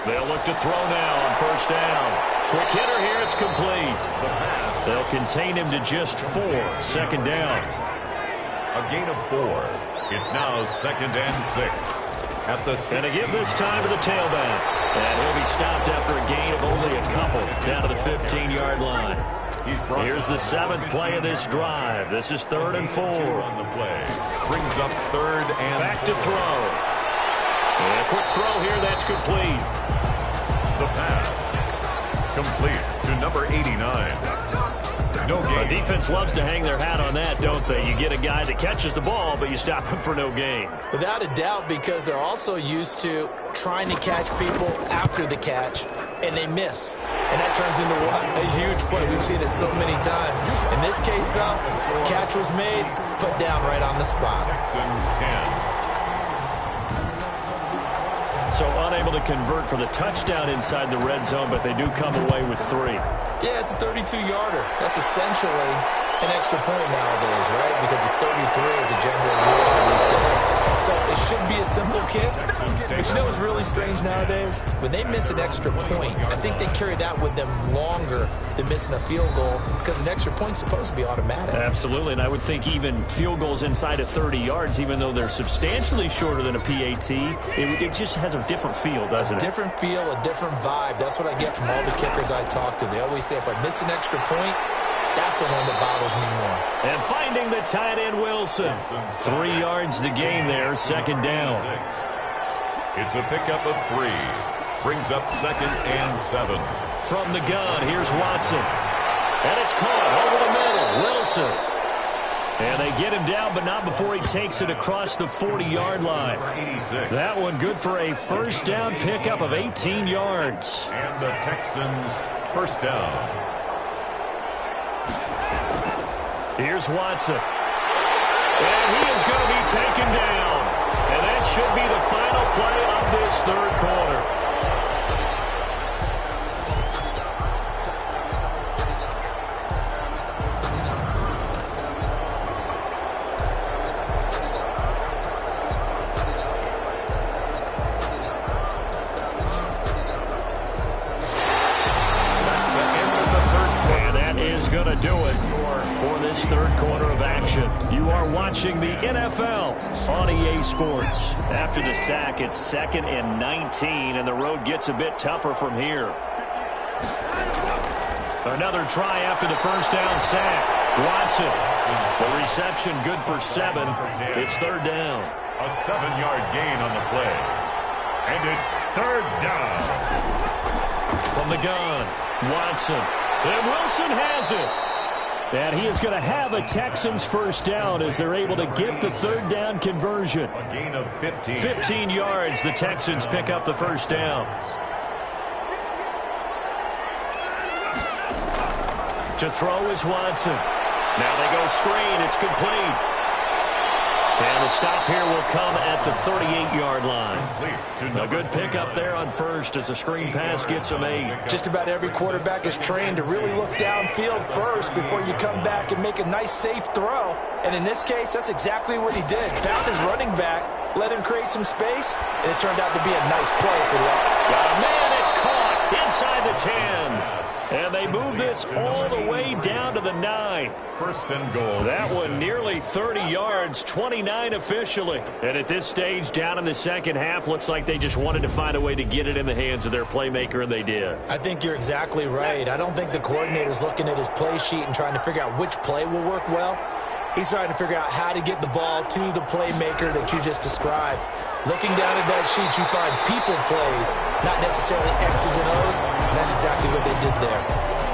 They'll look to throw now on 1st down. Quick hitter here, it's complete. They'll contain him to just 4. 2nd down. A gain of 4. It's now 2nd and 6. At the 6. And to give this time to the tailback. And he'll be stopped after a gain of only a couple down to the 15-yard line. Here's the 7th play of this drive. This is 3rd and 4. On the play. Brings up 3rd and back to throw. And a quick throw here, that's complete. The pass. Complete to number 89. No gain. The defense loves to hang their hat on that, don't they? You get a guy that catches the ball, but you stop him for no gain. Without a doubt, because they're also used to trying to catch people after the catch, and they miss. And that turns into what? A huge play. We've seen it so many times. In this case, though, catch was made, put down right on the spot. Texans 10. So unable to convert for the touchdown inside the red zone, but they do come away with 3. Yeah, it's a 32-yarder. That's essentially an extra point nowadays, right? Because it's 33 as a general rule for these guys. So it should be a simple kick. But you know what's really strange nowadays? When they miss an extra point, I think they carry that with them longer than missing a field goal because an extra point's supposed to be automatic. Absolutely, and I would think even field goals inside of 30 yards, even though they're substantially shorter than a PAT, it just has a different feel, doesn't it? Different feel, a different vibe. That's what I get from all the kickers I talk to. They always say if I miss an extra point, that's the one that bothers me more. And finding the tight end Wilson. 3 yards the gain there, second down. It's a pickup of 3. Brings up 2nd and 7. From the gun, here's Watson. And it's caught over the middle. Wilson. And they get him down, but not before he takes it across the 40-yard line. 86. That one good for a first down pickup of 18 yards. And the Texans first down. Here's Watson. And he is going to be taken down. And that should be the final play of this third quarter. That's the end of the third quarter. And that is going to do it for this third quarter of action. You are watching the NFL on EA Sports. After the sack, it's 2nd and 19, and the road gets a bit tougher from here. Another try after the first down sack. Watson. The reception good for 7. It's third down. A 7-yard gain on the play. And it's third down. From the gun, Watson. And Wilson has it. And he is going to have a Texans first down as they're able to get the third down conversion. A gain of 15. 15 yards, the Texans pick up the first down. To throw is Watson. Now they go screen. It's complete. And the stop here will come at the 38-yard line. A good pickup there on first as a screen pass gets him 8. Just about every quarterback is trained to really look downfield first before you come back and make a nice, safe throw. And in this case, that's exactly what he did. Found his running back, let him create some space, and it turned out to be a nice play for the offense. Got a man, it's caught inside the 10. And they move this all the way down to the 9. First and goal. That one nearly 30 yards, 29 officially. And at this stage, down in the second half, looks like they just wanted to find a way to get it in the hands of their playmaker, and they did. I think you're exactly right. I don't think the coordinator's looking at his play sheet and trying to figure out which play will work well. He's trying to figure out how to get the ball to the playmaker that you just described. Looking down at that sheet, you find people plays, not necessarily X's and O's, and that's exactly what they did there.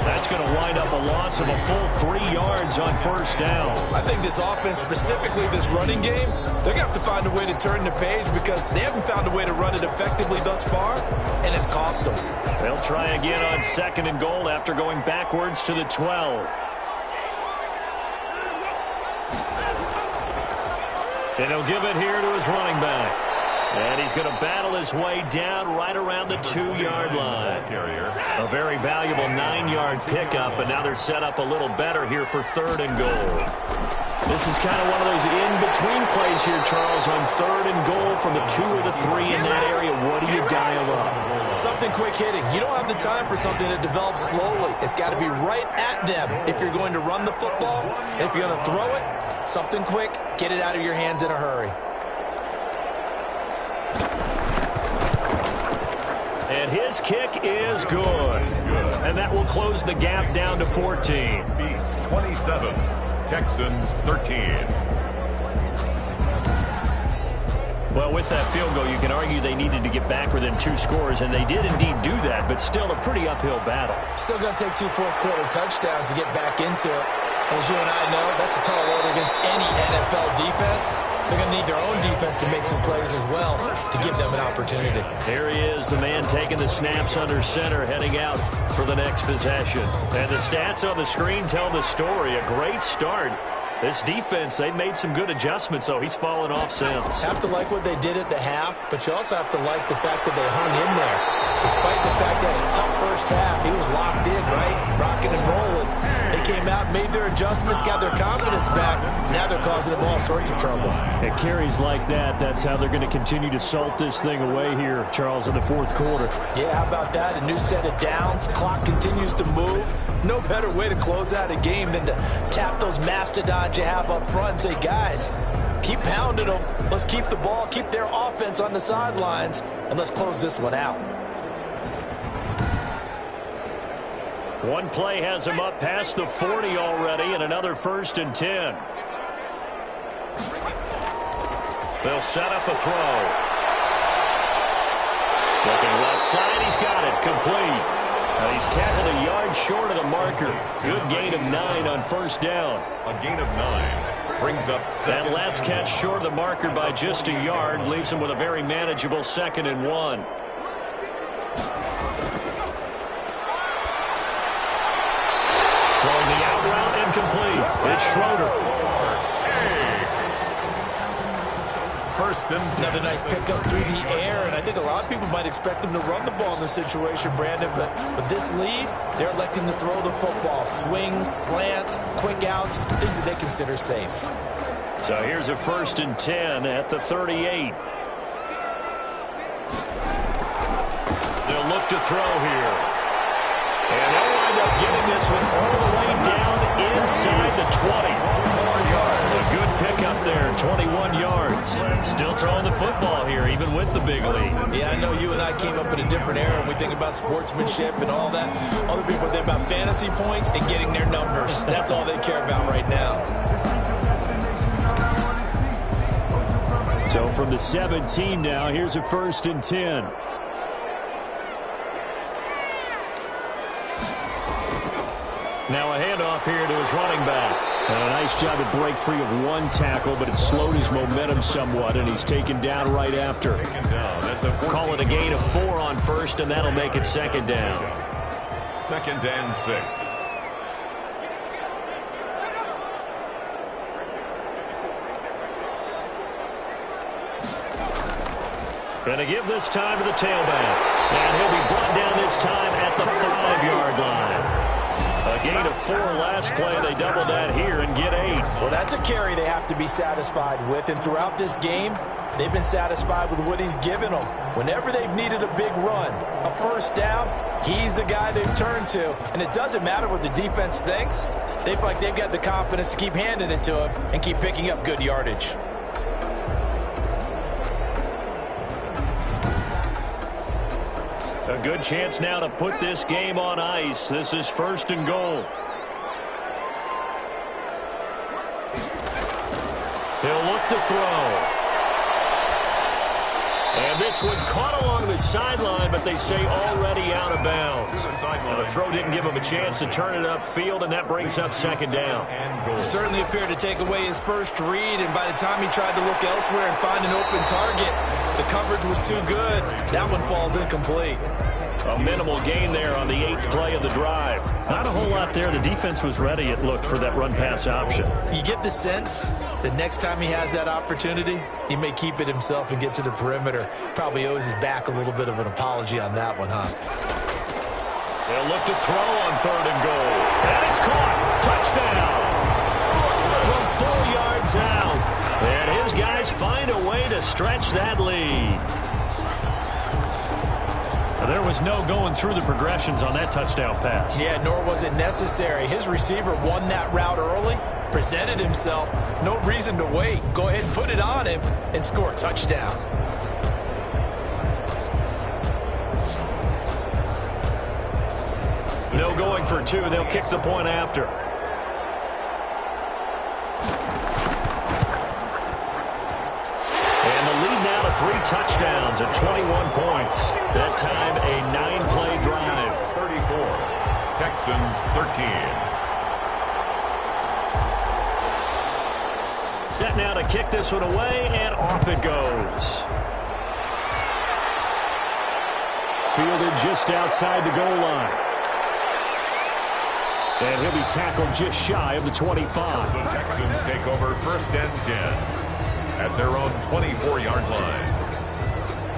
That's going to wind up a loss of a full 3 yards on first down. I think this offense, specifically this running game, they're going to have to find a way to turn the page because they haven't found a way to run it effectively thus far, and it's cost them. They'll try again on 2nd and goal after going backwards to the 12. And he'll give it here to his running back. And he's going to battle his way down right around the 2-yard line. A very valuable 9-yard pickup, but now they're set up a little better here for 3rd and goal. This is kind of one of those in-between plays here, Charles, on 3rd and goal from the 2 or the 3 in that area. What do you dial up? Something quick hitting. You don't have the time for something that develops slowly. It's got to be right at them if you're going to run the football. And if you're going to throw it, something quick, get it out of your hands in a hurry. And his kick is good. And that will close the gap down to 14. Beats 27. Texans 13. Well, with that field goal, you can argue they needed to get back within 2 scores, and they did indeed do that, but still a pretty uphill battle. Still going to take 2 fourth-quarter touchdowns to get back into it. As you and I know, that's a tall order against any NFL defense. They're going to need their own defense to make some plays as well to give them an opportunity. Here he is, the man taking the snaps under center, heading out for the next possession. And the stats on the screen tell the story. A great start. This defense, they've made some good adjustments, so he's fallen off since. Have to like what they did at the half, but you also have to like the fact that they hung in there. Despite the fact that a tough first half, he was locked in, right? Rocking and rolling. They came out, made their adjustments, got their confidence back. Now they're causing them all sorts of trouble. It carries like that. That's how they're going to continue to salt this thing away here, Charles, in the fourth quarter. Yeah, how about that? A new set of downs. Clock continues to move. No better way to close out a game than to tap those mastodons you have up front and say, guys, keep pounding them. Let's keep the ball, keep their offense on the sidelines, and let's close this one out. One play has him up past the 40 already, and another 1st and 10. They'll set up a throw. Looking left side, he's got it, complete. He's tackled a yard short of the marker. Good gain of 9 on 1st down. A gain of 9 brings up 7. That last catch short of the marker by just a yard leaves him with a very manageable 2nd and 1. Throwing the out route incomplete. It's Schroeder. 1st and 10. Another nice pickup through the air, and I think a lot of people might expect them to run the ball in this situation, Brandon, but with this lead, they're electing to throw the football. Swings, slants, quick outs, things that they consider safe. So here's a 1st and 10 at the 38. They'll look to throw here. And they'll wind up getting this one all the way down inside the 20. A good pickup there, 21 yards. Still throwing the football here, even with the big lead. Yeah, I know you and I came up in a different era when we think about sportsmanship and all that. Other people think about fantasy points and getting their numbers. That's all they care about right now. So from the 17 now, here's a 1st and 10. Now a handoff here to his running back. And a nice job to break free of one tackle, but it slowed his momentum somewhat, and he's taken down right after. Call it a gain of 4 on 1st, and that'll make it 2nd down. 2nd and 6. Going to give this time to the tailback. And he'll be brought down this time at the 5-yard line. A gain of 4 last play. They double that here and get 8. Well, that's a carry they have to be satisfied with. And throughout this game, they've been satisfied with what he's given them. Whenever they've needed a big run, a 1st down, he's the guy they've turned to. And it doesn't matter what the defense thinks. They feel like they've got the confidence to keep handing it to him and keep picking up good yardage. A good chance now to put this game on ice. This is 1st and goal. He'll look to throw. And this one caught along the sideline, but they say already out of bounds. Now the throw didn't give him a chance to turn it upfield, and that brings up 2nd down. Certainly appeared to take away his first read, and by the time he tried to look elsewhere and find an open target, the coverage was too good. That one falls incomplete. A minimal gain there on the 8th play of the drive. Not a whole lot there. The defense was ready, it looked, for that run-pass option. You get the sense that next time he has that opportunity, he may keep it himself and get to the perimeter. Probably owes his back a little bit of an apology on that one, huh? They'll look to throw on 3rd and goal. And it's caught. Touchdown. From 4 yards out. And his guys find a way to stretch that lead. There was no going through the progressions on that touchdown pass. Yeah, nor was it necessary. His receiver won that route early, presented himself. No reason to wait. Go ahead and put it on him and score a touchdown. No going for 2. They'll kick the point after. And the lead now now to 3 touchdowns and 21 points. That time a 9-play drive. 34. Texans 13. Set now to kick this one away, and off it goes. Fielded just outside the goal line. And he'll be tackled just shy of the 25. The Texans take over 1st and 10 at their own 24-yard line.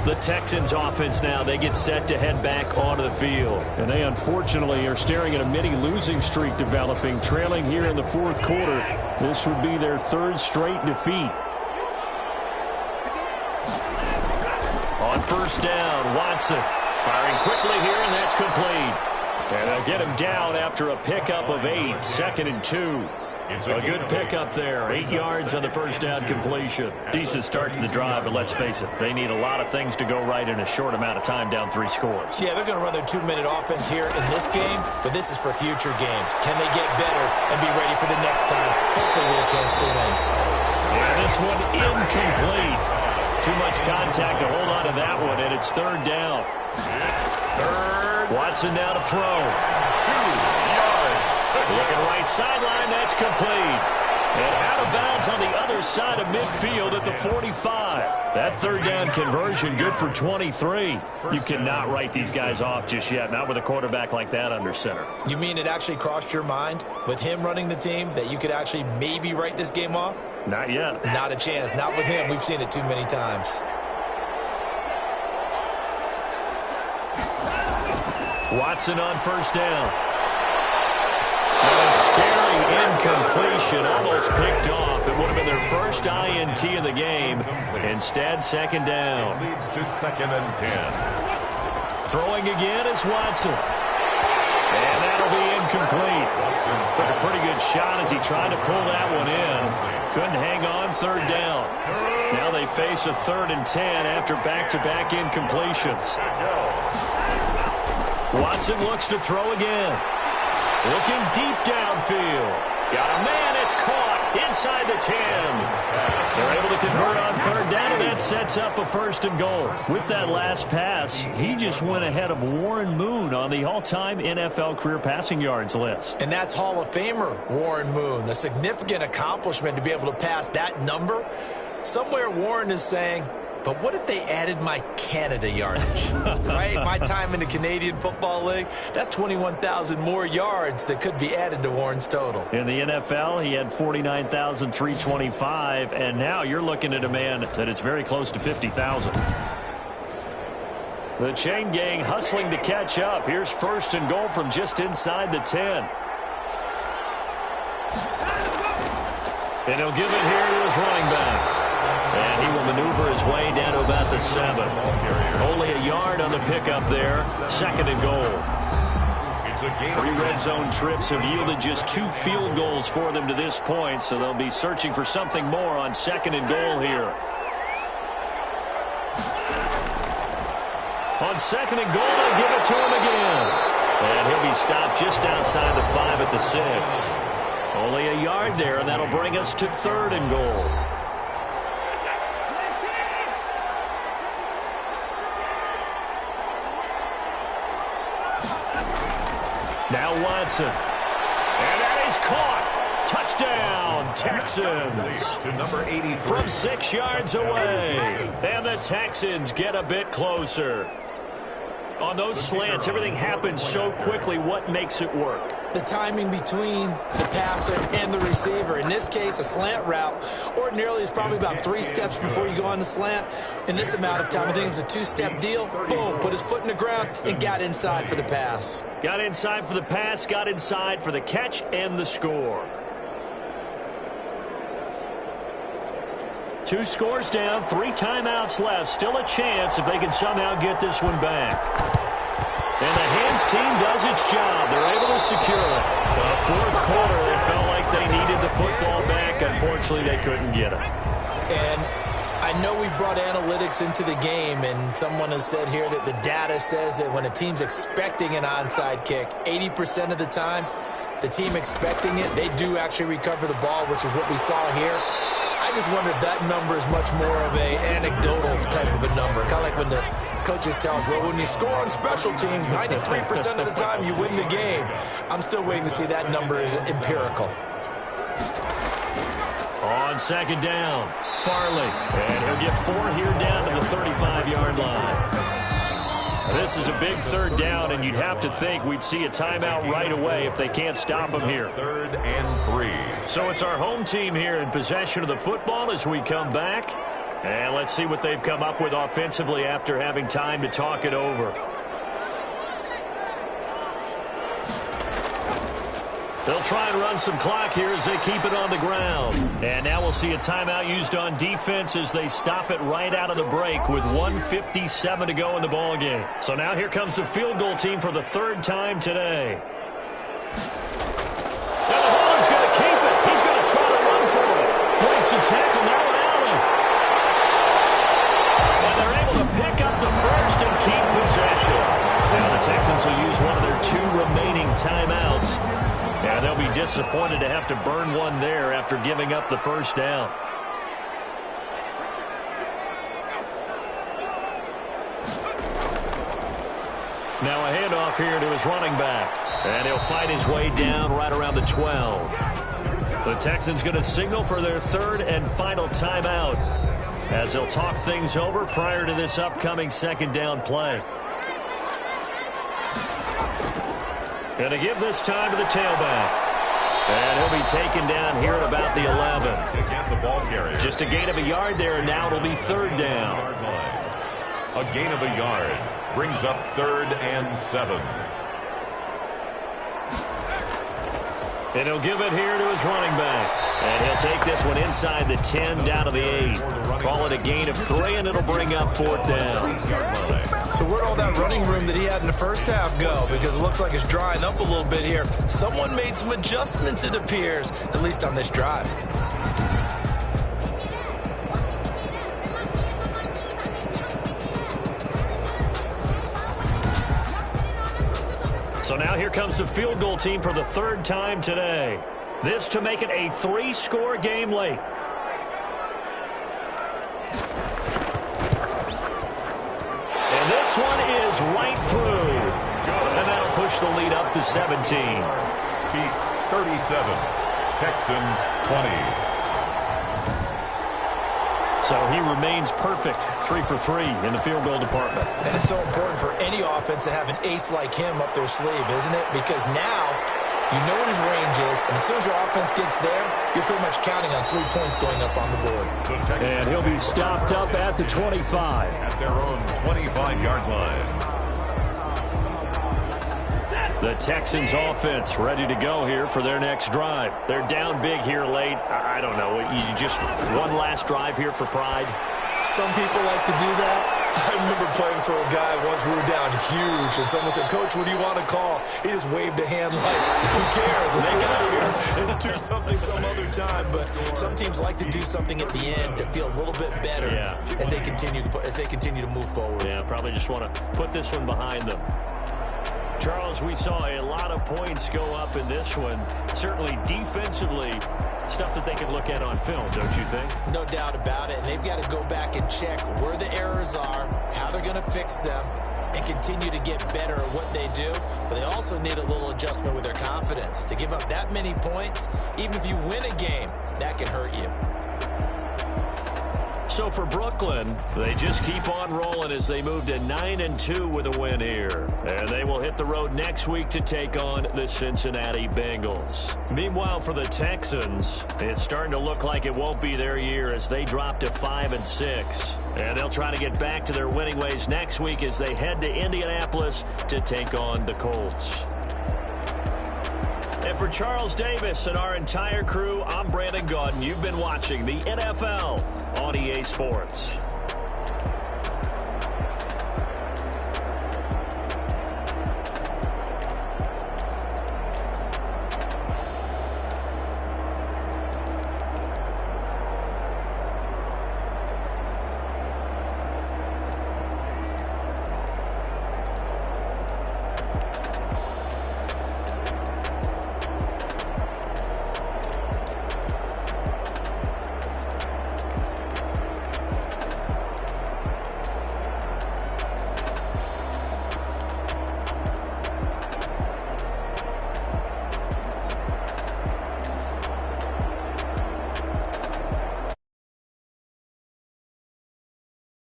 The Texans offense now, they get set to head back onto the field. And they unfortunately are staring at a mini losing streak developing, trailing here in the 4th quarter. This would be their 3rd straight defeat. On 1st down, Watson firing quickly here, and that's complete. And they'll get him down after a pickup of 8, 2nd and 2. A good pickup there. 8 yards on the 1st down completion. Decent start to the drive, but let's face it, they need a lot of things to go right in a short amount of time down 3 scores. Yeah, they're going to run their 2-minute offense here in this game, but this is for future games. Can they get better and be ready for the next time? Hopefully with a chance to win. And this one incomplete. Too much contact to hold on to that one, and it's 3rd down. Watson now to throw. 2 yards. Looking right sideline, that's complete. And out of bounds on the other side of midfield at the 45. That 3rd down conversion good for 23. You cannot write these guys off just yet, not with a quarterback like that under center. You mean it actually crossed your mind with him running the team that you could actually maybe write this game off? Not yet. Not a chance. Not with him. We've seen it too many times. Watson on 1st down. A scary incompletion, almost picked off. It would have been their first INT of the game. Instead, 2nd down. Leads to 2nd and 10. Throwing again is Watson. And that'll be incomplete. Took a pretty good shot as he tried to pull that one in. Couldn't hang on, 3rd down. Now they face a 3rd and 10 after back-to-back incompletions. Watson looks to throw again. Looking deep downfield. Got a man, it's caught inside the 10. They're able to convert on 3rd down, and that sets up a 1st and goal. With that last pass, he just went ahead of Warren Moon on the all-time NFL career passing yards list. And that's Hall of Famer Warren Moon. A significant accomplishment to be able to pass that number. Somewhere Warren is saying, but what if they added my Canada yardage, right? My time in the Canadian Football League, that's 21,000 more yards that could be added to Warren's total. In the NFL, he had 49,325, and now you're looking at a man that is very close to 50,000. The chain gang hustling to catch up. Here's 1st and goal from just inside the 10. And he'll give it here to his running back. And he will maneuver his way down to about the 7. Only a yard on the pickup there. 2nd and goal. 3 red zone trips have yielded just 2 field goals for them to this point, so they'll be searching for something more on 2nd and goal here. On 2nd and goal, they'll give it to him again. And he'll be stopped just outside the 5 at the 6. Only a yard there, and that'll bring us to 3rd and goal. Now Watson. And that is caught. Touchdown, Texans. To number 83. From 6 yards away. And the Texans get a bit closer. On those slants, everything happens so quickly. What makes it work? The timing between the passer and the receiver. In this case, a slant route ordinarily is probably about 3 steps before you go on the slant. In this amount of time, I think it's a 2-step deal. Boom, put his foot in the ground and got inside for the pass. Got inside for the pass, got inside for the catch and the score. 2 scores down, 3 timeouts left. Still a chance if they can somehow get this one back. And the hands team does its job. They're able to secure it. The 4th quarter, it felt like they needed the football back. Unfortunately, they couldn't get it. And I know we brought analytics into the game, and someone has said here that the data says that when a team's expecting an onside kick, 80% of the time, the team expecting it, they do actually recover the ball, which is what we saw here. I I just wonder if that number is much more of a anecdotal type of a number. Kind of like when the coaches tell us, well, when you score on special teams, 93% of the time you win the game. I'm still waiting to see that number is empirical. On second down, Farley. And he'll get 4 here down to the 35-yard line. This is a big third down, and you'd have to think we'd see a timeout right away if they can't stop him here. 3rd and 3. So it's our home team here in possession of the football as we come back. And let's see what they've come up with offensively after having time to talk it over. They'll try and run some clock here as they keep it on the ground. And now we'll see a timeout used on defense as they stop it right out of the break with 1:57 to go in the ballgame. So now here comes the field goal team for the 3rd time today. And the holder's going to keep it. He's going to try to run for it. Breaks the tackle now in Allen. And they're able to pick up the first and keep possession. Now the Texans will use one of their 2 remaining timeouts. And they'll be disappointed to have to burn one there after giving up the first down. Now a handoff here to his running back. And he'll fight his way down right around the 12. The Texans going to signal for their 3rd and final timeout as they'll talk things over prior to this upcoming 2nd down play. Going to give this time to the tailback. And he'll be taken down here at about the 11. Against the ball carrier. Just a gain of a yard there, and now it'll be 3rd down. A gain of a yard brings up 3rd and 7. And he'll give it here to his running back. And he'll take this one inside the 10 down to the 8. Call it a gain of 3, and it'll bring up 4th down. So where'd all that running room that he had in the first half go? Because it looks like it's drying up a little bit here. Someone made some adjustments, it appears, at least on this drive. So now here comes the field goal team for the 3rd time today. This to make it a 3-score game late. And this one is right through. And that'll push the lead up to 17. Beats 37. Texans 20. So he remains perfect, 3 for 3 in the field goal department. And it's so important for any offense to have an ace like him up their sleeve, isn't it? Because now you know what his range is, and as soon as your offense gets there, you're pretty much counting on 3 points going up on the board. And he'll be stopped up at the 25. At their own 25-yard line. The Texans offense ready to go here for their next drive. They're down big here late. I don't know. You just one last drive here for pride. Some people like to do that. I remember playing for a guy once. We were down huge, and someone said, "Coach, what do you want to call?" He just waved a hand like, "Who cares? Let's get out of here and do something some other time." But some teams like to do something at the end to feel a little bit better as they continue to move forward. Yeah, probably just want to put this one behind them. Charles, we saw a lot of points go up in this one. Certainly defensively, stuff that they can look at on film, don't you think? No doubt about it. And they've got to go back and check where the errors are, how they're going to fix them, and continue to get better at what they do. But they also need a little adjustment with their confidence. To give up that many points, even if you win a game, that can hurt you. So for Brooklyn, they just keep on rolling as they move to 9-2 with a win here. And they will hit the road next week to take on the Cincinnati Bengals. Meanwhile, for the Texans, it's starting to look like it won't be their year as they drop to 5-6. And they'll try to get back to their winning ways next week as they head to Indianapolis to take on the Colts. And for Charles Davis and our entire crew, I'm Brandon Gaudin. You've been watching the NFL on EA Sports.